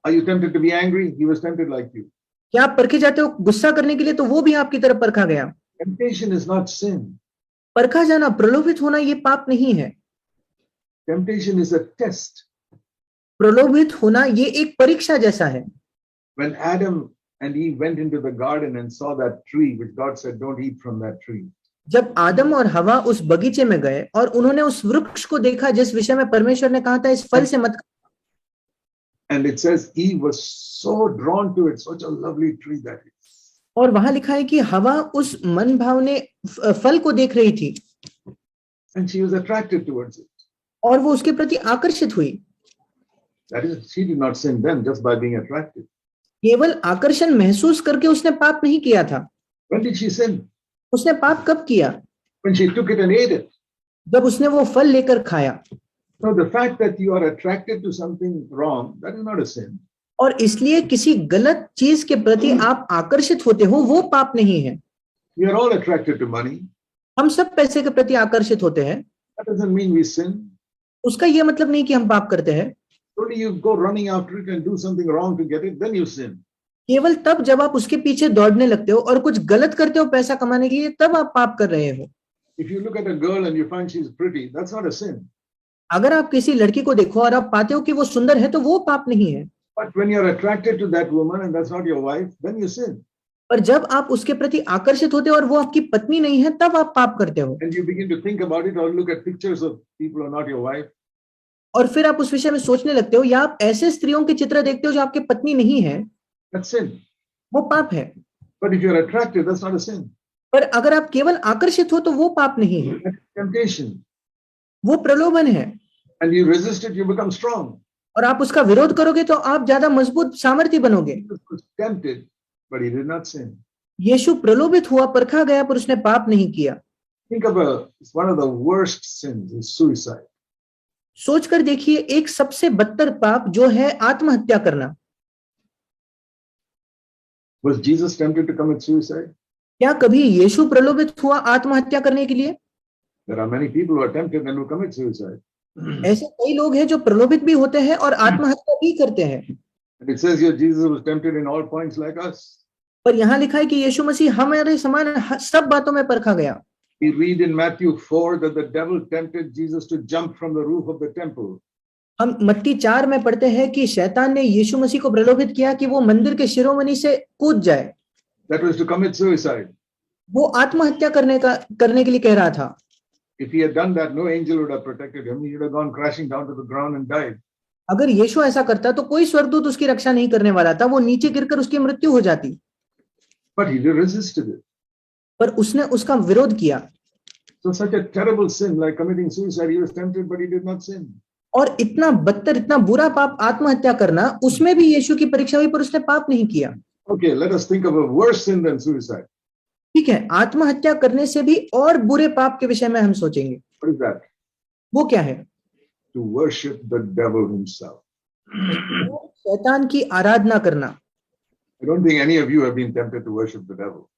Are you tempted to be angry? He was tempted like you. क्या आप परखे जाते हो गुस्सा करने के लिए? तो वो भी आपकी तरफ परखा गया। Temptation is not sin. परखा जाना, प्रलोभित होना ये पाप नहीं है। Temptation is a test. प्रलोभित होना ये एक परीक्षा जैसा है। When Adam and Eve went into the garden and saw that tree, which God said, don't eat from that tree. जब आदम और हवा उस बगीचे में गए और उन्होंने उस वृक्ष को देखा जिस विषय में परमेश्वर ने कहा था इस फल से मत खाओ। And it says Eve was so drawn to it, such a lovely tree that is. और वहां लिखा है कि हवा उस मन भावने फल को देख रही थी And she was attracted towards it. और वो उसके प्रति आकर्षित हुई। That is, she did not sin then just by being attracted. केवल आकर्षण महसूस करके उसने पाप नहीं किया था। When did she sin? उसने पाप कब किया? When she took it and ate it. जब उसने वो फल लेकर खाया। So the fact that you are attracted to something wrong, that is not a sin. और इसलिए किसी गलत चीज के प्रति आप आकर्षित होते हो वो पाप नहीं है। We are all attracted to money. हम सब पैसे के प्रति आकर्षित होते हैं। That doesn't mean we sin. उसका ये मतलब नहीं कि हम पाप करते हैं। Only you go running after it and do something wrong to get it, then you sin. केवल तब जब आप उसके पीछे दौड़ने लगते हो और कुछ गलत करते हो पैसा कमाने के लिए, तब आप पाप कर रहे हो। If you look at a girl and you find she's pretty, that's not a sin. अगर आप किसी लड़की को देखो और आप पाते हो कि वो सुंदर है तो वो पाप नहीं है। But when you're attracted to that woman and that's not your wife, then you sin. पर जब आप उसके प्रति आकर्षित होते हो और वो आपकी पत्नी नहीं है, तब आप पाप करते हो। And you begin to think about it or look at pictures of people who are not your wife. और फिर आप उस विषय में सोचने लगते हो या आप ऐसे स्त्रियों के चित्र देखते हो जो आपकी पत्नी नहीं है, That's sin. वो पाप है। But if you're attracted, that's not a sin. पर अगर आप केवल आकर्षित हो तो वो पाप नहीं है, That's temptation. वो प्रलोभन है। And you resist it, you become strong. और आप उसका विरोध करोगे तो आप ज्यादा मजबूत सामर्थ्य बनोगे। Jesus was tempted, but he did not sin. यीशु प्रलोभित हुआ, परखा गया, पर उसने पाप नहीं किया। Think of one of the worst sins is suicide. सोचकर देखिए, एक सबसे बदतर पाप जो है आत्महत्या करना। Was Jesus tempted to commit suicide? क्या कभी यीशु प्रलोभित हुआ आत्महत्या करने के लिए? There are many people who are tempted and who commit suicide. ऐसे कई लोग हैं जो प्रलोभित भी होते हैं और आत्महत्या भी करते हैं। And it says here Jesus was tempted in all points like us. पर यहाँ लिखा है कि यीशु मसीह हमारे समान सब बातों में परखा गया। We read in Matthew 4 that the devil tempted Jesus to jump from the roof of the temple. हम मत्ती 4 में पढ़ते हैं कि शैतान ने यीशु मसीह को प्रलोभित किया कि वो मंदिर के शिरोमणि से कूद जाए। That was to commit suicide. वो आत्महत्या करने के लिए कह रहा था। If he had done that, no angel would have protected him. He would have gone crashing down to the ground and died. अगर यीशु ऐसा करता तो कोई स्वर्गदूत उसकी रक्षा नहीं करने वाला था, वो नीचे गिरकर उसकी मृत्यु हो जाती। But he resisted it. पर उसने उसका विरोध किया। So such a terrible sin like committing suicide, he was tempted, but he did not sin. और इतना बदतर, इतना बुरा पाप आत्महत्या करना, उसमें भी यीशु की परीक्षा हुई पर उसने पाप नहीं किया। Okay, let us think of a worse sin than suicide. ठीक है, आत्महत्या करने से भी और बुरे पाप के विषय में हम सोचेंगे। What is that? वो क्या है? To worship the devil himself. शैतान की आराधना करना। I don't think any of you have been tempted to worship the devil.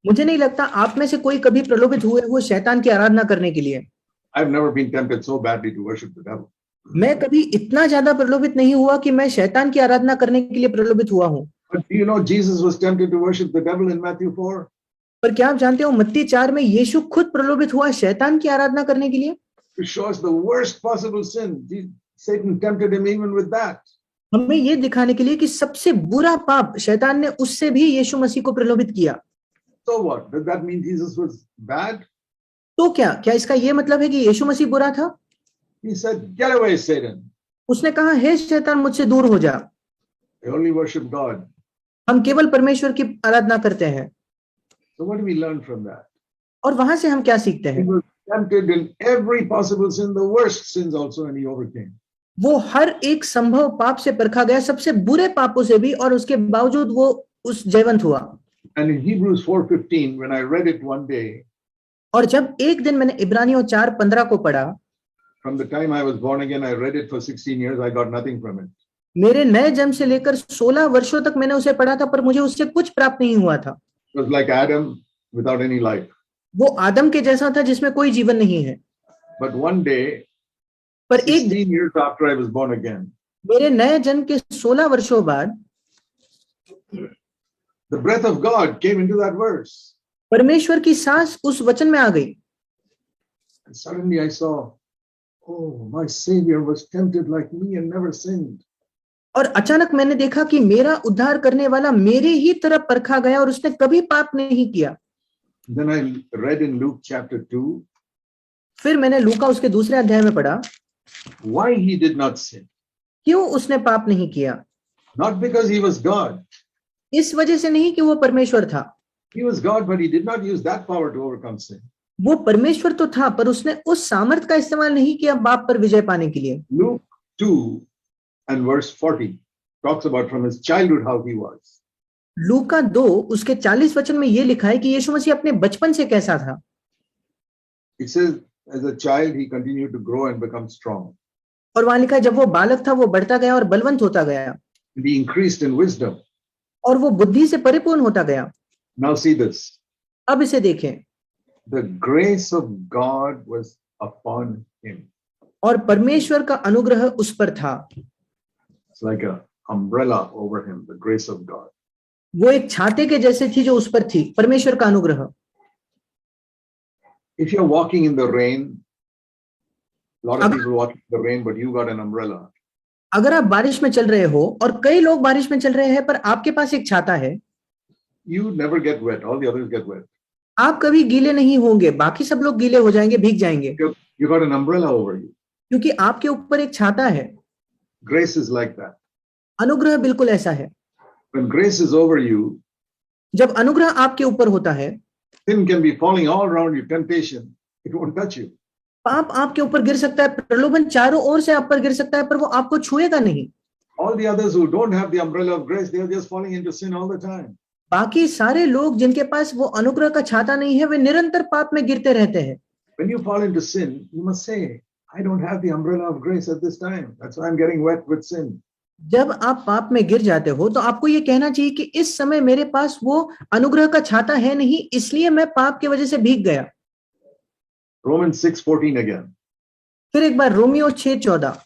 मुझे नहीं लगता आप में से कोई कभी प्रलोभित हुए शैतान की आराधना करने के लिए। I've never been tempted so badly to worship the devil. मैं कभी इतना ज्यादा प्रलोभित नहीं हुआ कि मैं शैतान की आराधना करने के लिए प्रलोभित हुआ हूँ। But do you know Jesus was tempted to worship the devil in Matthew 4? पर क्या आप जानते हो मत्ती 4 में यीशु खुद प्रलोभित हुआ शैतान की आराधना करने के लिए? To show us the worst possible sin. Satan tempted him even with that. हमें ये दिखाने के लिए कि सबसे बुरा पाप शैतान ने उससे भी यीशु मसीह को प्रलोभित किया। So what? Does that mean Jesus was bad? तो क्या इसका ये मतलब है कि यीशु मसीह बुरा था? He said, "Get away, Satan." उसने कहा, हे शैतान मुझसे दूर हो जा। They only worship God. हम केवल परमेश्वर की आराधना करते हैं। So what do we learn from that? और वहां से हम क्या सीखते He हैं? was tempted in every possible sin, the worst sins also, and he overcame. वो हर एक संभव पाप से परखा गया, सबसे बुरे पापों से भी, और उसके बावजूद वो उस जयवंत हुआ। And in Hebrews 4:15, when I read it one day, और जब एक दिन मैंने इब्रानियों 4:15 को पढ़ा, from the time I was born again, I read it for 16 years, I got nothing from it. मेरे नए जन्म से लेकर 16 वर्षों तक मैंने उसे पढ़ा था, पर मुझे उससे कुछ प्राप्त नहीं हुआ था। It was like Adam without any life. वो आदम के जैसा था जिसमें कोई जीवन नहीं है। But one day, पर एक 16 years after I was born again, मेरे नए जन्म के 16 वर्षों बाद the breath of God came into that verse. परमेश्वर की सांस उस वचन में आ गई। And suddenly I saw, oh, my Savior was tempted like me and never sinned. और अचानक मैंने देखा कि मेरा उद्धार करने वाला मेरे ही तरफ परखा गया और उसने कभी पाप नहीं किया। Then I read in Luke chapter 2, फिर मैंने लूका उसके दूसरे अध्याय में पढ़ा, why he did not sin. क्यों उसने पाप नहीं किया। Not because he was God. इस वजह से नहीं कि वो परमेश्वर था। He was God, but he did not use that power to overcome sin. वो परमेश्वर तो था, पर उसने उस सामर्थ का इस्तेमाल नहीं किया पाप पर विजय पाने के लिए। Luke 2 and verse 40 talks about from his childhood how he was. लूका 2 उसके 40 वचन में ये लिखा है कि यीशु मसीह अपने बचपन से कैसा था। It says, as a child, he continued to grow and become strong. और वहां लिखा है जब वो बालक था वो बढ़ता गया और बलवंत होता गया, And he increased in wisdom. और वो बुद्धि से परिपूर्ण होता गया। Now see this. अब इसे देखें, The grace of God was upon him. और परमेश्वर का अनुग्रह उस पर था। It's like an umbrella over him, the grace of God. वो एक छाते के जैसे थी जो उस पर थी, परमेश्वर का अनुग्रह। If you're walking in the rain, a lot of people walking in the rain, but you got an umbrella. अगर आप बारिश में चल रहे हो और कई लोग बारिश में चल रहे हैं पर आपके पास एक छाता है, You never get wet. All the others get wet. आप कभी गीले नहीं होंगे, बाकी सब लोग गीले हो जाएंगे, भीग जाएंगे, You got an umbrella over you. क्योंकि आपके ऊपर एक छाता है। Grace is like that. अनुग्रह बिल्कुल ऐसा है। When grace is over you, जब अनुग्रह आपके ऊपर होता है, sin can be falling all around you, temptation, it won't touch you. पाप आपके ऊपर गिर सकता है, प्रलोभन चारों ओर से आप पर गिर सकता है, पर वो आपको छुएगा नहीं। All the others who don't have the umbrella of grace, they are just falling into sin all the time. बाकी सारे लोग जिनके पास वो अनुग्रह का छाता नहीं है, वे निरंतर पाप में गिरते रहते हैं। When you fall into sin, you must say, I don't have the umbrella of grace at this time. That's why I'm getting wet with sin. जब आप पाप में गिर जाते हो तो आपको ये कहना चाहिए कि इस समय मेरे पास वो अनुग्रह का छाता है नहीं, इसलिए मैं पाप की वजह से भीग गया। Romans 6:14 again. फिर एक बार Romeo 6:14,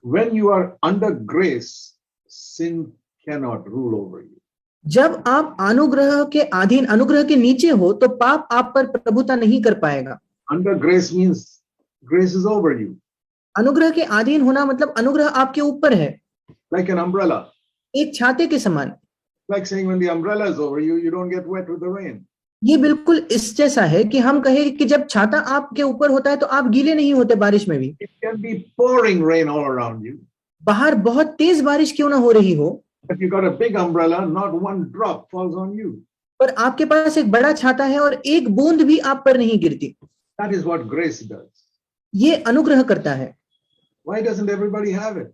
When you are under grace, sin cannot rule over you. जब आप अनुग्रह के अधीन, अनुग्रह के नीचे हो तो पाप आप पर प्रभुता नहीं कर पाएगा। Under grace means grace is over you, अनुग्रह के अधीन होना मतलब अनुग्रह आपके ऊपर है, like an umbrella. एक छाते के समान। Like saying when the umbrella is over you, you don't get wet with the rain. ये बिल्कुल इस जैसा है कि हम कहें कि जब छाता आपके ऊपर होता है तो आप गीले नहीं होते बारिश में भी। It can be pouring rain all around you, बाहर बहुत तेज बारिश क्यों ना हो रही हो, but you got a big umbrella, not one drop falls on you. पर आपके पास एक बड़ा छाता है और एक बूंद भी आप पर नहीं गिरती। That is what grace does. ये अनुग्रह करता है। Why doesn't everybody have it?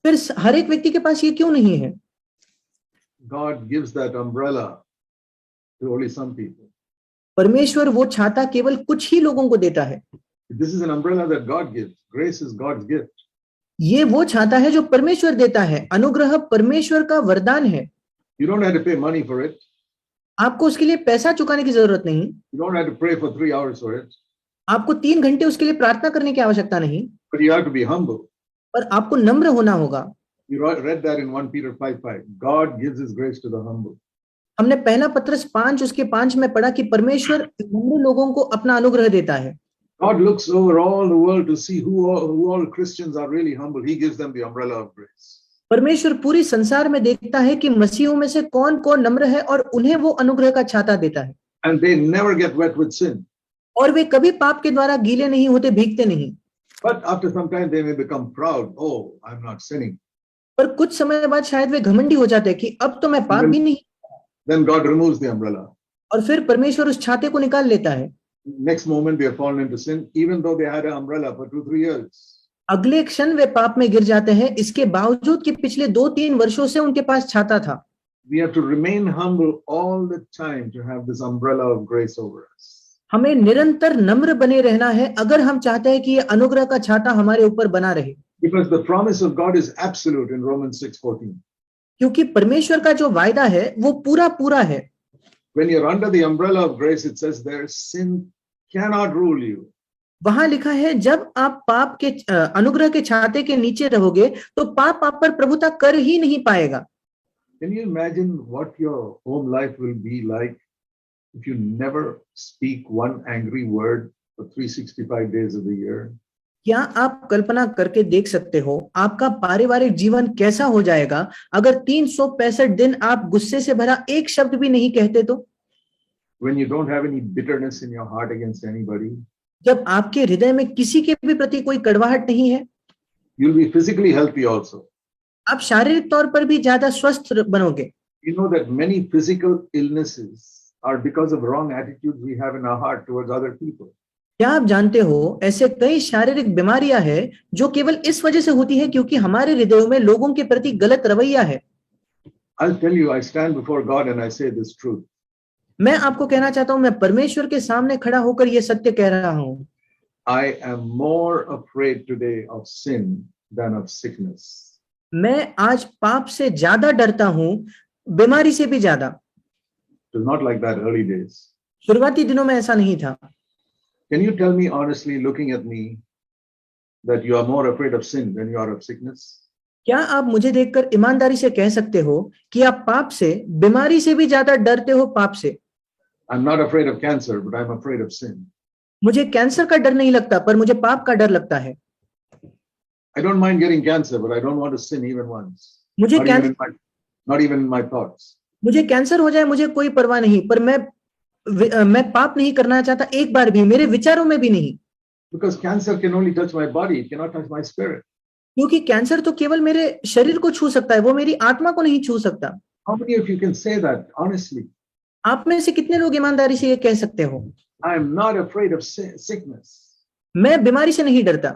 फिर हर एक व्यक्ति के पास ये क्यों नहीं है? God gives that umbrella to only some people. परमेश्वर वो छाता केवल कुछ ही लोगों को देता है। This is an umbrella that God gives. Grace is God's gift. ये वो छाता है जो परमेश्वर देता है, अनुग्रह परमेश्वर का वरदान है। You don't have to pay money for it. आपको उसके लिए पैसा चुकाने की जरूरत नहीं। You don't have to pray for 3 hours for it. आपको 3 घंटे उसके लिए प्रार्थना करने की आवश्यकता नहीं, but you have to be humble. पर आपको नम्र होना होगा। You read that in 1 Peter 5:5. God gives his grace to the humble. हमने पहला पत्रस 5 उसके 5 में पढ़ा कि परमेश्वर नम्र लोगों को अपना अनुग्रह देता है। God looks over all the world to see who all Christians are really humble. He gives them the umbrella of grace. परमेश्वर पूरी संसार में देखता है कि मसीहों में से कौन कौन नम्र है और उन्हें वो अनुग्रह का छाता देता है। And they never get wet with sin. और वे कभी पाप के द्वारा गीले नहीं होते, भीगते नहीं। But after some time they may become proud. Oh, I'm not sinning. पर कुछ समय बाद शायद वे घमंडी हो जाते हैं कि अब तो मैं पाप भी नहीं। Then God removes the umbrella. और फिर परमेश्वर उस छाते को निकाल लेता है। Next moment they have fallen into sin, even though they had an umbrella for 2-3 years. अगले क्षण वे पाप में गिर जाते हैं, इसके बावजूद कि पिछले 2-3 वर्षों से उनके पास छाता था। We have to remain humble all the time to have this umbrella of grace over us. हमें निरंतर नम्र बने रहना है अगर हम चाहते हैं कि ये अनुग्रह का छाता हमारे ऊपर बना रहे। Because the promise of God is absolute in Romans 6:14. क्योंकि परमेश्वर का जो वायदा है वो पूरा पूरा है। When you're under the umbrella of grace, it says there sin cannot rule you. वहां लिखा है जब आप पाप के अनुग्रह के छाते के नीचे रहोगे तो पाप आप पर प्रभुता कर ही नहीं पाएगा। Can you imagine what your home life will be like if you never speak one angry word for 365 days of the year? क्या आप कल्पना करके देख सकते हो आपका पारिवारिक जीवन कैसा हो जाएगा अगर 365 दिन आप गुस्से से भरा एक शब्द भी नहीं कहते तो? When you don't have any bitterness in your heart against anybody, जब आपके हृदय में किसी के भी प्रति कोई कड़वाहट नहीं है, you'll be physically healthy also. आप शारीरिक तौर पर भी ज्यादा स्वस्थ बनोगे। You know that many physical illnesses are because of wrong attitudes we have in our heart towards other people. क्या आप जानते हो ऐसे कई शारीरिक बीमारियां हैं जो केवल इस वजह से होती है क्योंकि हमारे हृदयों में लोगों के प्रति गलत रवैया है। I'll tell you, I stand before God and I say this truth. मैं आपको कहना चाहता हूं, मैं परमेश्वर के सामने खड़ा होकर यह सत्य कह रहा हूं। I am more afraid today of sin than of sickness. मैं आज पाप से ज्यादा डरता हूं, बीमारी से भी ज्यादा। It was not like that early days. शुरुआती दिनों में ऐसा नहीं था। Can you tell me honestly, looking at me, that you are more afraid of sin than you are of sickness? क्या आप मुझे देखकर ईमानदारी से कह सकते हो कि आप पाप से, बीमारी से भी ज्यादा डरते हो पाप से? I'm not afraid of cancer, but I'm afraid of sin. मुझे कैंसर का डर नहीं लगता, पर मुझे पाप का डर लगता है। I don't mind getting cancer, but I don't want to sin even once. मुझे Not even in my thoughts. मुझे कैंसर हो जाए मुझे कोई परवाह नहीं, पर मैं पाप नहीं करना चाहता एक बार भी, मेरे विचारों में भी नहीं। Because cancer can only touch my body, it cannot touch my spirit. क्योंकि कैंसर तो केवल मेरे शरीर को छू सकता है, वो मेरी आत्मा को नहीं छू सकता। How many of you can say that honestly? आप में से कितने लोग ईमानदारी से ये कह सकते हो? I am not afraid of sickness. मैं बीमारी से नहीं डरता।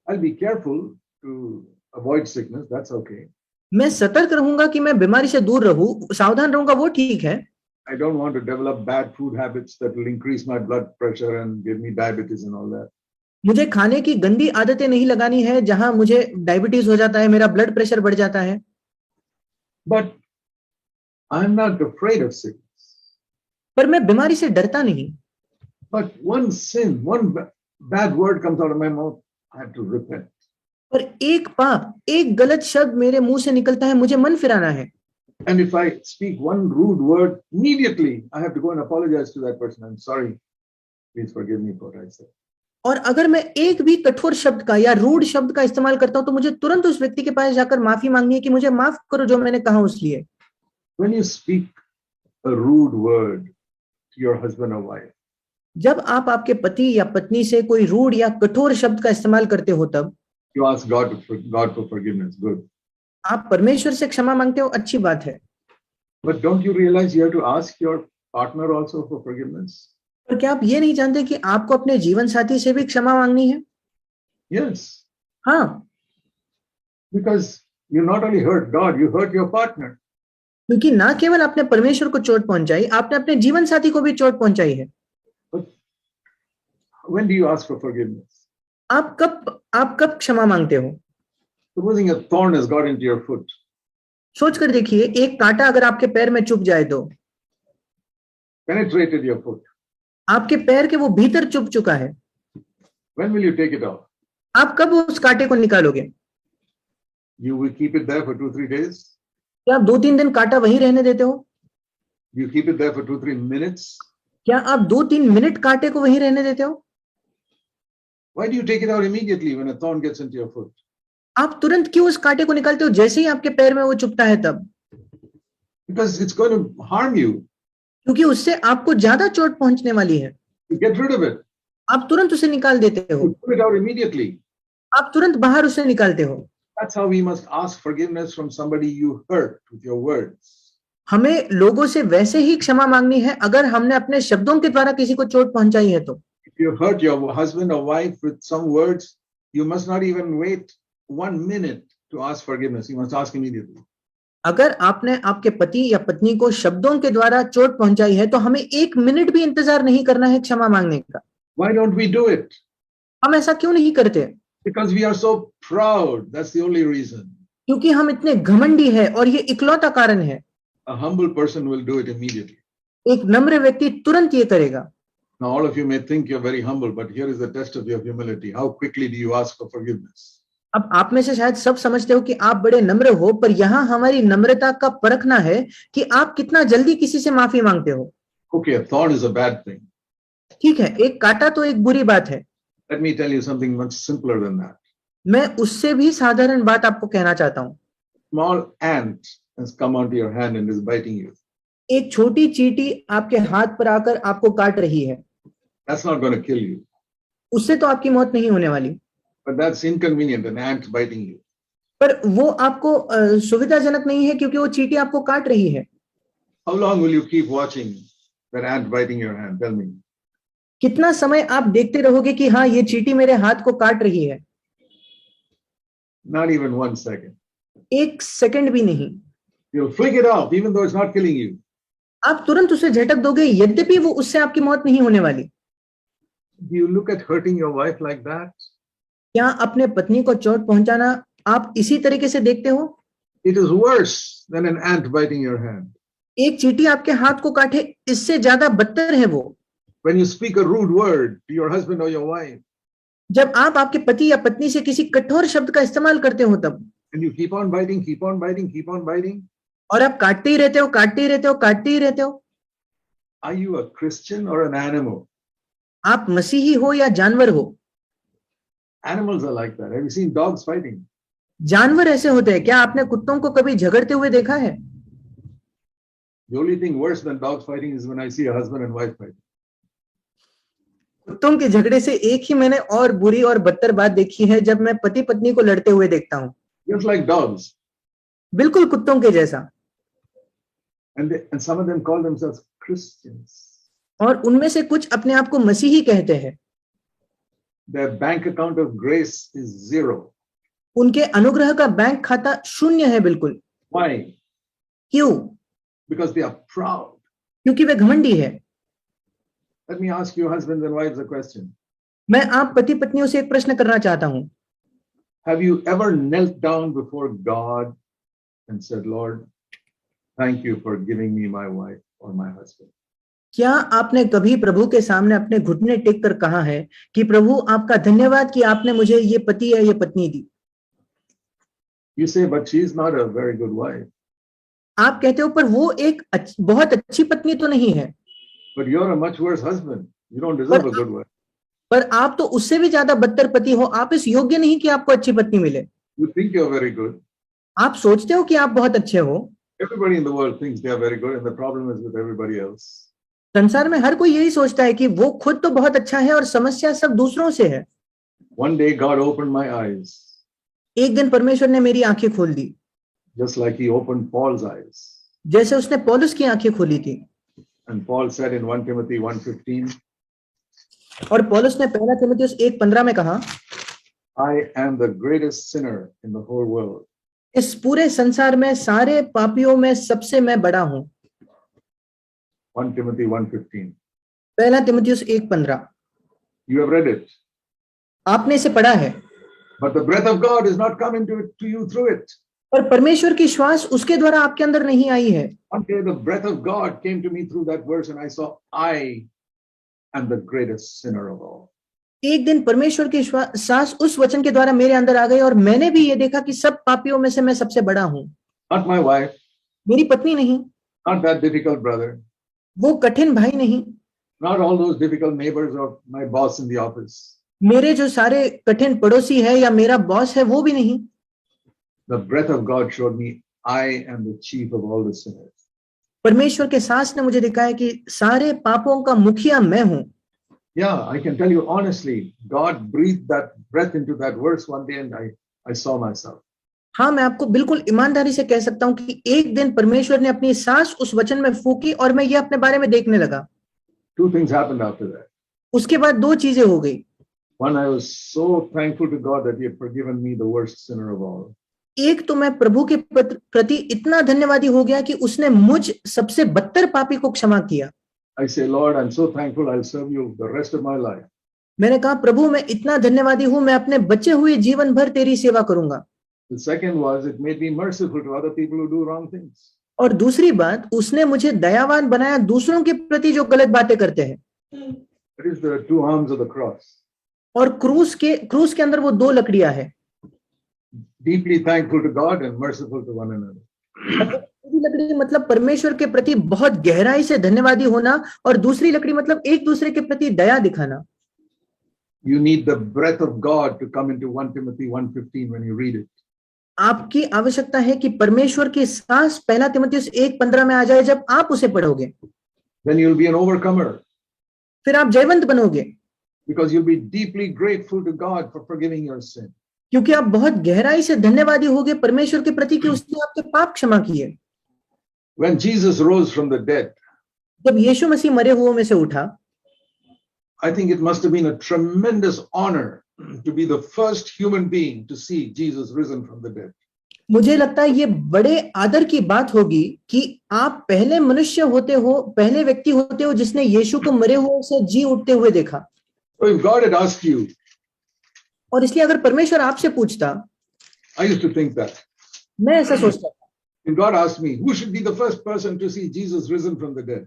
I'll be careful to avoid sickness, that's okay. मैं सतर्क रहूंगा कि मैं बीमारी से दूर रहूं, सावधान रहूंगा, वो ठीक है। I don't want to develop bad food habits that will increase my blood pressure and give me diabetes and all that. मुझे खाने की गंदी आदतें नहीं लगानी है जहां मुझे डायबिटीज हो जाता है, मेरा ब्लड प्रेशर बढ़ जाता है। But I'm not afraid of sickness. पर मैं बीमारी से डरता नहीं। But one sin, one bad word comes out of my mouth, I have to repent. पर एक पाप, एक गलत शब्द मेरे मुंह से निकलता है, मुझे मन फिराना है। And if I speak one rude word, immediately I have to go and apologize to that person. I'm sorry. Please forgive me for what I said. और अगर मैं एक भी कठोर शब्द का या रूड शब्द का इस्तेमाल करता हूं तो मुझे तुरंत उस व्यक्ति के पास जाकर माफी मांगनी है कि मुझे माफ करो जो मैंने कहा उसलिए। When you speak a rude word to your husband or wife, जब आप आपके पति या पत्नी से कोई रूड या कठोर शब्द का इस्तेमाल करते हो तब you ask God for forgiveness. Good. आप परमेश्वर से क्षमा मांगते हो, अच्छी बात है। But don't you realize you have to ask your partner also for forgiveness? पर क्या आप ये नहीं जानते कि आपको अपने जीवन साथी से भी क्षमा मांगनी है? Yes. हाँ, Because you not only hurt God, you hurt your partner. क्योंकि ना केवल आपने परमेश्वर को चोट पहुंचाई, आपने अपने जीवन साथी को भी चोट पहुंचाई है। But when do you ask for forgiveness? आप कब क्षमा मांगते हो? Supposing a thorn has got into your foot. सोच कर देखिए, एक कांटा अगर आपके पैर में चुभ जाए तो Penetrated your foot. आपके पैर के वो भीतर चुभ चुका है। When will you take it off? आप कब उस कांटे को निकालोगे? You will keep it there for 2-3 days? क्या आप 2-3 दिन कांटा वहीं रहने देते हो? You keep it there for 2-3 minutes? क्या आप 2-3 मिनट कांटे को वहीं रहने देते हो? Why do you take it out immediately when a thorn gets into your foot? आप तुरंत क्यों उस कांटे को निकालते हो जैसे ही आपके पैर में वो चुभता है तब? Because it's going to harm you. क्योंकि उससे आपको ज्यादा चोट पहुंचने वाली है। You get rid of it. आप तुरंत उसे निकाल देते हो। You put it out immediately. आप तुरंत बाहर उसे निकालते हो। That's how we must ask forgiveness from somebody you hurt with your words. हमें लोगों से वैसे ही क्षमा मांगनी है अगर हमने अपने शब्दों के द्वारा किसी को चोट पहुंचाई है तो। If you hurt your husband or wife with some words, you must not even wait 1 minute to ask forgiveness. You must ask immediately. अगर आपने आपके पति या पत्नी को शब्दों के द्वारा चोट पहुंचाई है तो हमें 1 मिनट भी इंतजार नहीं करना है क्षमा मांगने का। Why don't we do it? हम ऐसा क्यों नहीं करते? Because we are so proud. That's the only reason. क्योंकि हम इतने घमंडी है और ये इकलौता कारण है। A humble person will do it immediately. एक नम्र व्यक्ति तुरंत ये करेगा। Now all of you may think you're very humble, but here is the test of your humility. How quickly do you ask for forgiveness? अब आप में से शायद सब समझते हो कि आप बड़े नम्र हो, पर यहाँ हमारी नम्रता का परखना है कि आप कितना जल्दी किसी से माफी मांगते हो। Okay, a thorn is a bad thing. ठीक है, एक कांटा तो एक बुरी बात है। Let me tell you something much simpler than that. मैं उससे भी साधारण बात आपको कहना चाहता हूँ। Small ant has come onto your hand and is biting you. एक छोटी चींटी आपके हाथ पर आकर आपको काट रही है। That's not going to kill you. उससे तो आपकी मौत नहीं होने वाली। But that's inconvenient, an ant biting you. पर वो आपको सुविधाजनक नहीं है क्योंकि वो चींटी आपको काट रही है। How long will you keep watching that ant biting your hand? Tell me. कितना समय आप देखते रहोगे कि हाँ ये चींटी मेरे हाथ को काट रही है? Not even 1 second. 1 सेकंड भी नहीं। You'll flick it off even though it's not killing you. आप तुरंत उसे झटक दोगे यद्यपि वो उससे आपकी मौत नहीं होने वाली। Do you look at hurting your wife like that? क्या अपने पत्नी को चोट पहुंचाना आप इसी तरीके से देखते हो? It is worse than an ant biting your hand. एक चींटी आपके हाथ को काटे इससे ज्यादा बदतर है वो। When you speak a rude word to your husband or your wife, जब आप आपके पति या पत्नी से किसी कठोर शब्द का इस्तेमाल करते हो तब, and you keep on biting, keep on biting, keep on biting, और आप काटते ही रहते हो, काटते ही रहते हो, काटते ही रहते हो। are you a Christian or an animal? आप मसीही हो या जानवर हो? Animals are like that. Have you seen dogs fighting? जानवर ऐसे होते हैं। क्या आपने कुत्तों को कभी झगड़ते हुए देखा है? The only thing worse than dogs fighting is when I see a husband and wife fighting. कुत्तों के झगड़े से एक ही मैंने और बुरी और बदतर बात देखी है जब मैं पति पत्नी को लड़ते हुए देखता हूँ। Just like dogs. बिल्कुल कुत्तों के जैसा। And some of them call themselves Christians. और उनमें से कुछ अपने आप को मसीही कहते हैं। Their bank account of grace is 0. उनके अनुग्रह का बैंक खाता 0 है बिल्कुल। Why? क्यों? Because they are proud. क्योंकि वे घमंडी है। Let me ask you, husbands and wives, a question. मैं आप पति पत्नियों से एक प्रश्न करना चाहता हूँ। Have you ever knelt down before God and said, Lord, thank you for giving me my wife or my husband? क्या आपने कभी प्रभु के सामने अपने घुटने टेक कर कहा है कि प्रभु आपका धन्यवाद कि आपने मुझे ये पति या ये पत्नी दी? You say, but she is not a very good wife. आप कहते हो पर वो एक बहुत अच्छी पत्नी तो नहीं है। But you're a much worse husband. You don't deserve a good wife. पर आप तो उससे भी ज्यादा बदतर पति हो। आप इस योग्य नहीं कि आपको अच्छी पत्नी मिले। You think you're very good. आप सोचते हो कि आप बहुत अच्छे हो। Everybody in the world thinks they are very good, and the problem is with everybody else. संसार में हर कोई यही सोचता है कि वो खुद तो बहुत अच्छा है और समस्या सब दूसरों से है। One day God opened my eyes. एक दिन परमेश्वर ने मेरी आंखें खोल दी। Just like he opened Paul's eyes. जैसे उसने पौलुस की आंखें खोली थी। And Paul said in 1 Timothy 1:15, और पौलुस ने 1 तीमुथियुस 1:15 में कहा, I am the greatest sinner in the whole world. इस पूरे संसार में सारे पापियों में सबसे मैं बड़ा हूं। 1 Timothy 1:15. 1 तीमुथियुस 1:15। You have read it. आपने इसे पढ़ा है। But the breath of God is not coming to you through it. पर परमेश्वर की श्वास उसके द्वारा आपके अंदर नहीं आई है। One day the breath of God came to me through that verse and I saw I am the greatest sinner of all. एक दिन परमेश्वर की सांस उस वचन के द्वारा मेरे अंदर आ गई और मैंने भी ये देखा कि सब पापियों में से मैं सबसे बड़ा हूं। Not my wife, मेरी पत्नी नहीं, not that difficult brother, वो कठिन भाई नहीं, not all those difficult neighbors or my boss in the office. मेरे जो सारे कठिन पड़ोसी है या मेरा बॉस है वो भी नहीं। The breath of God showed me I am the chief of all the sinners. परमेश्वर के सांस ने मुझे दिखाया कि सारे पापों का मुखिया मैं हूं। Yeah, I can tell you honestly, God breathed that breath into that verse one day and I saw myself. हाँ, मैं आपको बिल्कुल ईमानदारी से कह सकता हूं कि एक दिन परमेश्वर ने अपनी सांस उस वचन में फूकी और मैं ये अपने बारे में देखने लगा। Two things happened after that. उसके बाद दो चीजें हो गई। One, I was so thankful to God that He had forgiven me, the worst sinner of all. एक तो मैं प्रभु के प्रति इतना धन्यवादी हो गया कि उसने मुझ सबसे बदतर पापी को क्षमा किया। I say, Lord, I'm so thankful. I'll serve you the rest of my life. मैंने कहा, प्रभु मैं इतना धन्यवादी हूं, मैं अपने बचे हुए जीवन भर तेरी सेवा करूंगा। The second was it made me merciful to other people who do wrong things. और दूसरी बात, उसने मुझे दयावान बनाया दूसरों के प्रति जो गलत बातें करते हैं। That is the two arms of the cross. और क्रूस के अंदर वो दो लकड़ियां हैं। Deeply thankful to God and merciful to one another. लकड़ी मतलब परमेश्वर के प्रति बहुत गहराई से धन्यवादी होना और दूसरी लकड़ी मतलब एक दूसरे के प्रति दया दिखाना। You need the breath of God to come into 1 Timothy 1:15 when you read it. आपकी आवश्यकता है कि परमेश्वर की सांस पहला तिमुथियुस 1:15 में आ जाए जब आप उसे पढ़ोगे। Then you'll be an overcomer. फिर आप जयवंत बनोगे। Because you'll be deeply grateful to God for forgiving your sin. क्योंकि आप बहुत गहराई से धन्यवादी होगे परमेश्वर के प्रति कि उसने आपके पाप क्षमा किए। When Jesus rose from the dead, जब यीशु मसीह मरे हुओं में से उठा, I think it must have been a tremendous honor to be the first human being to see Jesus risen from the dead. मुझे लगता है ये बड़े आदर की बात होगी कि आप पहले मनुष्य होते हो, पहले व्यक्ति होते हो जिसने यीशु को मरे हुए से जी उठते हुए देखा। So if God had asked you, और इसलिए अगर परमेश्वर आपसे पूछता, I used to think that. मैं ऐसा सोचता था, If God asked me, who should be the first person to see Jesus risen from the dead?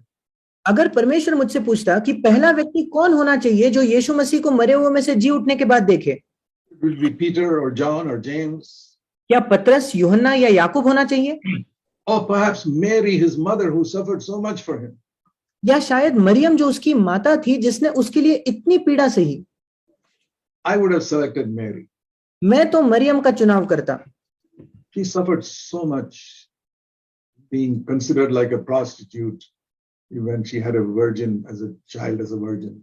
अगर परमेश्वर मुझसे पूछता कि पहला व्यक्ति कौन होना चाहिए जो यीशु मसीह को मरे हुए में से जी उठने के बाद देखे, It would be Peter or John or James. क्या पतरस, यूहन्ना या याकूब होना चाहिए? Or perhaps Mary, his mother, who suffered so much for him. या शायद मरियम जो उसकी माता थी जिसने उसके लिए इतनी पीड़ा सही। I would have selected Mary. मैं तो मरियम का चुनाव करता। She suffered so much, being considered like a prostitute when she had a virgin as a child, as a virgin.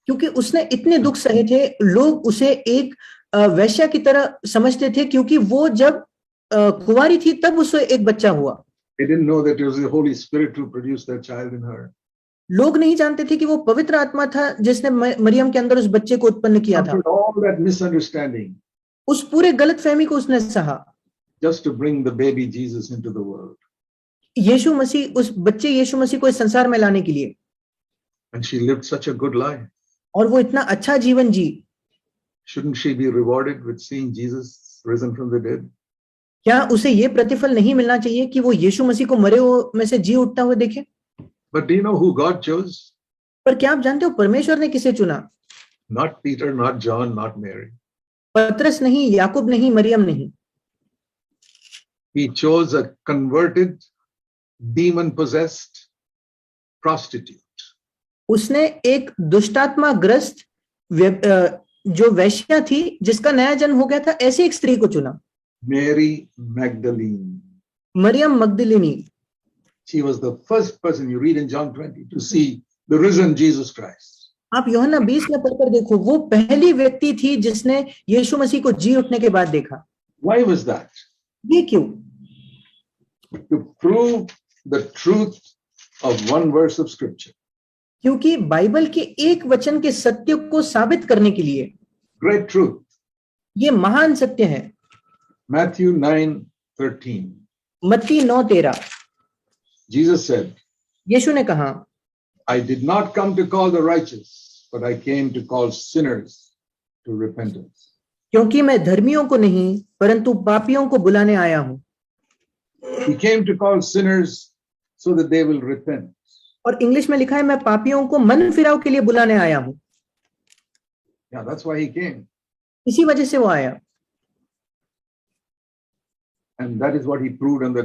क्योंकि उसने इतने दुख सहे थे, लोग उसे एक वैश्या की तरह समझते थे क्योंकि वो जब कुंवारी थी तब उसे एक बच्चा हुआ। They didn't know that it was the Holy Spirit who produced that child in her. लोग नहीं जानते थे कि वो पवित्र आत्मा था जिसने मरियम के अंदर उस बच्चे को उत्पन्न किया था। After all that misunderstanding, उस पूरे गलतफहमी को उसने सहा, just to bring the baby Jesus into the world. यीशु मसीह, उस बच्चे यीशु मसीह को इस संसार में लाने के लिए। And she lived such a good life. और वो इतना अच्छा जीवन जी। Shouldn't she be rewarded with seeing Jesus risen from the dead? क्या उसे ये प्रतिफल नहीं मिलना चाहिए कि वो यीशु मसीह को मरे हुए में से जी उठता हुआ देखे? But do you know who God chose? पर क्या आप जानते हो परमेश्वर ने किसे चुना? Not Peter, not John, not Mary. पतरस नहीं, याकूब नहीं, मरियम नहीं। He chose a converted, demon-possessed prostitute. उसने एक दुष्टात्मा ग्रस्त जो वैश्या थी जिसका नया जन्म हो गया था, ऐसी एक स्त्री को चुना। Mary Magdalene. Maryam मगदलिनी। She was the first person you read in John 20 to see the risen Jesus Christ. आप यूहन्ना 20 में पढ़कर देखो, वो पहली व्यक्ति थी जिसने यीशु मसीह को जी उठने के बाद देखा। Why was that? ये क्यों? To prove the truth of one verse of scripture. क्योंकि बाइबल के एक वचन के सत्य को साबित करने के लिए। Great truth. ये महान सत्य है। Matthew 9:13. मत्ती 9:13। Jesus said, यीशु ने कहा, I did not come to call the righteous, but I came to call sinners to repentance. क्योंकि मैं धर्मियों को नहीं परंतु पापियों को बुलाने आया हूं। He came to call sinners so that they will repent. और इंग्लिश में लिखा है, मैं पापियों को मन फिराव के लिए बुलाने आया हूं। Yeah, that's why he came. इसी वजह से वो आया, And that is what he proved on the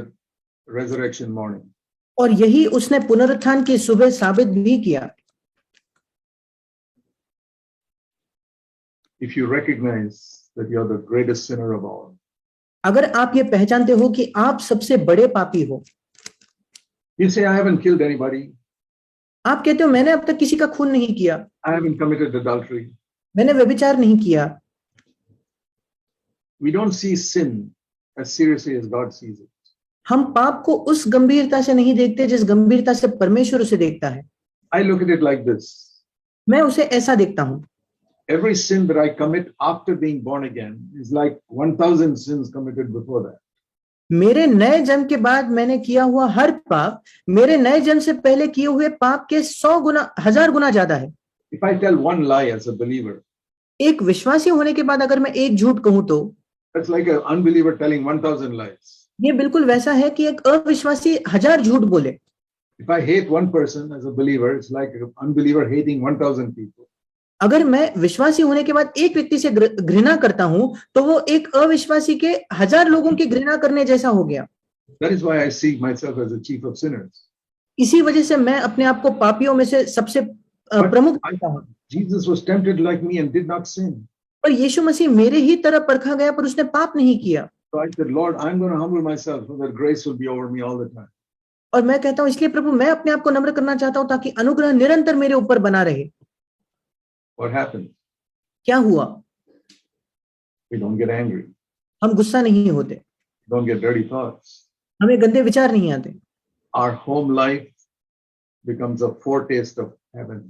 resurrection morning. और यही उसने पुनरुत्थान की सुबह साबित भी किया. If you recognize that you are the greatest sinner of all, अगर आप ये पहचानते हो कि आप सबसे बड़े पापी हो, you say, I haven't killed anybody, आप कहते हो मैंने अब तक किसी का खून नहीं किया, I haven't committed adultery. मैंने व्यभिचार नहीं किया. We don't see sin as seriously as God sees it. हम पाप को उस गंभीरता से नहीं देखते जिस गंभीरता से परमेश्वर उसे देखता है. I look at it like this. मैं उसे ऐसा देखता हूं, Every sin that I commit after being born again is like 1,000 sins committed before that. मेरे नए जन्म के बाद मैंने किया हुआ हर पाप मेरे नए जन्म से पहले किए हुए पाप के 100 गुना 1000 गुना ज्यादा है. If I tell one lie as a believer, एक विश्वासी होने के बाद अगर मैं एक झूठ कहूं तो that's like an unbeliever telling 1,000 lies. ये बिल्कुल वैसा है कि एक अविश्वासी 1000 झूठ बोले. If I hate one person as a believer, it's like an unbeliever hating 1,000 people. अगर मैं विश्वासी होने के बाद एक व्यक्ति से घृणा करता हूं तो वो एक अविश्वासी के 1000 लोगों की घृणा करने जैसा हो गया. That is why I see myself as the chief of sinners. इसी वजह से मैं अपने आप को पापियों में से सबसे प्रमुख मानता हूं. Jesus was tempted like me and did not sin. पर यीशु मसीह मेरे ही तरह परखा गया पर उसने पाप नहीं किया. So I said, Lord, I'm going to humble myself so that grace will be over me all the time. और मैं कहता हूं इसलिए प्रभु मैं अपने आप को नम्र करना चाहता हूं ताकि अनुग्रह निरंतर मेरे ऊपर बना रहे. What happened? क्या हुआ? We don't get angry. हम गुस्सा नहीं होते, Don't get dirty thoughts. हमें गंदे विचार नहीं आते. Our home life becomes a foretaste of heaven.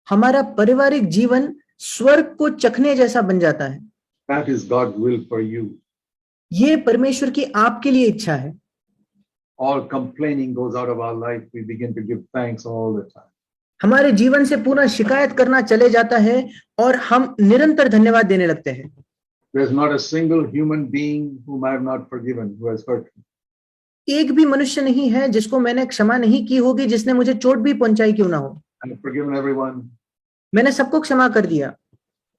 हमारा पारिवारिक जीवन स्वर्ग को चखने जैसा बन जाता है. That is God's will for you. ये परमेश्वर की आपके लिए इच्छा है. All complaining goes out of our life. We begin to give thanks all the time. हमारे जीवन से पूरा शिकायत करना चले जाता है और हम निरंतर धन्यवाद देने लगते हैं. There's not a single human being whom I have not forgiven who has hurt me. एक भी मनुष्य नहीं है जिसको मैंने क्षमा नहीं की होगी जिसने मुझे चोट भी पहुंचाई क्यों ना हो. I have forgiven everyone. मैंने सबको क्षमा कर दिया.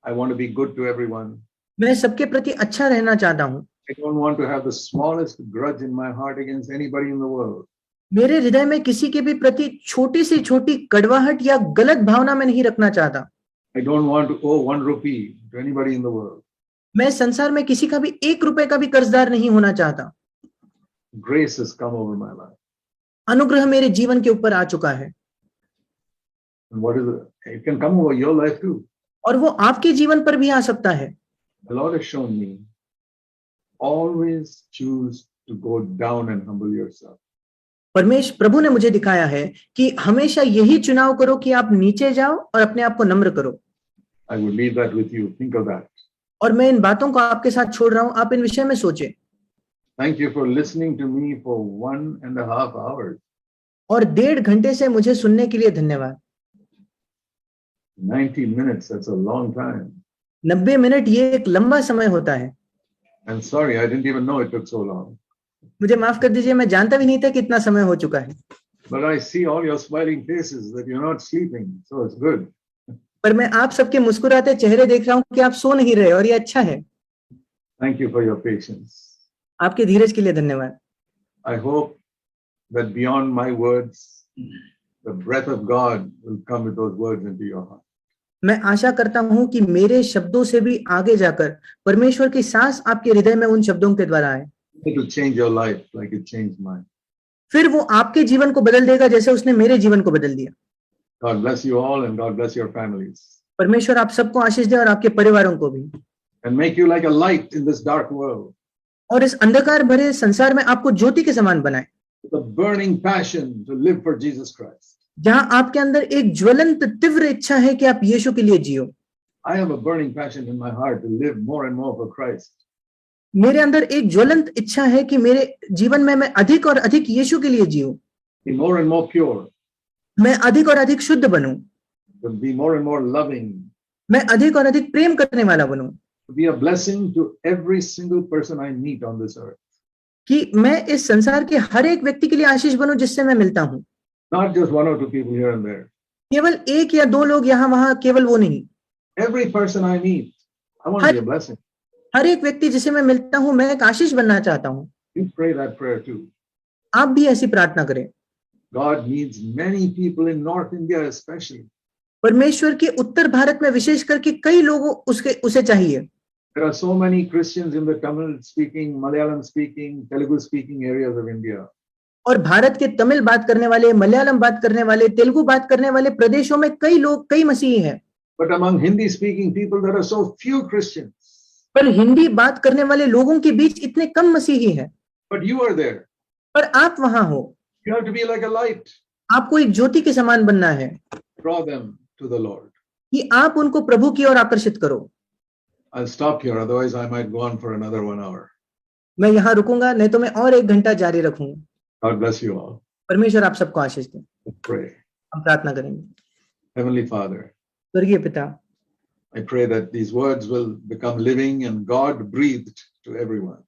I want to be good to everyone. मैं सबके प्रति अच्छा रहना चाहता हूं. I don't want to have the smallest grudge in my heart against anybody in the world. मेरे हृदय में किसी के भी प्रति छोटी से छोटी कड़वाहट या गलत भावना में नहीं रखना चाहता. I don't want to owe 1 rupee to anybody in the world. मैं संसार में किसी का भी 1 रुपए का भी कर्जदार नहीं होना चाहता. Grace has come over my life. अनुग्रह मेरे जीवन के ऊपर आ चुका है. And what is it? It can come over your life too. और वो आपके जीवन पर भी आ सकता है. The Lord has shown me, always choose to go down and humble yourself. प्रभु ने मुझे दिखाया है कि हमेशा यही चुनाव करो कि आप नीचे जाओ और अपने आप को नम्र करो. I would leave that with you. Think of that. और मैं इन बातों को आपके साथ छोड़ रहा हूं, आप इन विषय में सोचें. Thank you for listening to me for 1.5 hours. और 1.5 घंटे से मुझे सुनने के लिए धन्यवाद. 90 minutes, that's a long time. 90 minute ये एक लंबा समय होता है. I'm sorry, I didn't even know it took so long. मुझे माफ कर दीजिए, मैं जानता भी नहीं था कि इतना समय हो चुका है. But I see all your smiling faces that you're not sleeping, so it's good. पर मैं आप सबके मुस्कुराते चेहरे देख रहा हूं कि आप सो नहीं रहे और ये अच्छा है. Thank you for your patience. आपके धीरज के लिए धन्यवाद. I hope that beyond my words, the breath of God will come with those words into your heart. मैं आशा करता हूं कि मेरे शब्दों से भी आगे जाकर परमेश्वर की सांस आपके हृदय में उन शब्दों के द्वारा आए. It will change your life like it changed mine. फिर वो आपके जीवन को बदल देगा जैसे उसने मेरे जीवन को बदल दिया. God bless you all and God bless your families. परमेश्वर आप सबको आशीष दे और आपके परिवारों को भी. And make you like a light in this dark world. और इस अंधकार भरे संसार में आपको ज्योति के समान बनाए. With a burning passion to live for Jesus Christ. जहां आपके अंदर एक ज्वलंत तीव्र इच्छा है कि आप यीशु के लिए जियो. I have a burning passion in my heart to live more and more for Christ. मेरे अंदर एक ज्वलंत इच्छा है कि मेरे जीवन में मैं अधिक और अधिक यीशु के लिए जीऊं. Be more and more pure. मैं अधिक और अधिक शुद्ध बनूं. To be more and more loving. मैं अधिक और अधिक प्रेम करने वाला बनूं. To be a blessing to every single person I meet on this earth. कि मैं इस संसार के हर एक व्यक्ति के लिए आशीष बनूं जिससे मैं मिलता हूं. Not just 1 or 2 people here and there. केवल 1 या 2 लोग यहाँ वहां, केवल वो नहीं. Every person I meet, I want to be a blessing. हर एक व्यक्ति जिसे मैं मिलता हूं मैं एक आशीष बनना चाहता हूं. You pray that prayer too. आप भी ऐसी प्रार्थना करें. God needs many people in North India especially. परमेश्वर के उत्तर भारत में विशेष करके कई लोगों उसे चाहिए. There are so many Christians in the Tamil speaking, Malayalam speaking, Telugu speaking areas of India. और भारत के तमिल बात करने वाले, मलयालम बात करने वाले, तेलुगु बात करने वाले प्रदेशों में कई लोग, कई मसीही हैं. But among Hindi speaking people, there are so few Christians. पर हिंदी बात करने वाले लोगों के बीच इतने कम मसीही हैं. But you are there. पर आप वहां हो. You have to be like a light. आपको एक ज्योति के समान बनना है. Draw them to the Lord. कि आप उनको प्रभु की ओर आकर्षित करो. I'll stop here, otherwise I might go on for another 1 hour. मैं यहाँ रुकूंगा, नहीं तो मैं और 1 घंटा जारी रखूंगा. God bless you all. परमेश्वर आप सबको आशीष दे. Let's pray. हम प्रार्थना करेंगे. Heavenly Father, स्वर्गीय पिता, I pray that these words will become living and God breathed to everyone.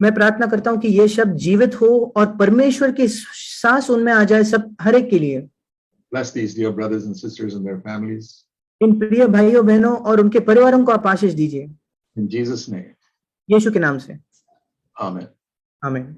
मैं प्रार्थना करता हूं कि ये शब्द जीवित हो और परमेश्वर की सांस उनमें आ जाए, सब हर एक के लिए. Bless these dear brothers and sisters and their families. इन प्रिय भाइयों बहनों और उनके परिवारों को आप आशीष दीजिए. In Jesus' name. यीशु के नाम से. Amen. आमीन.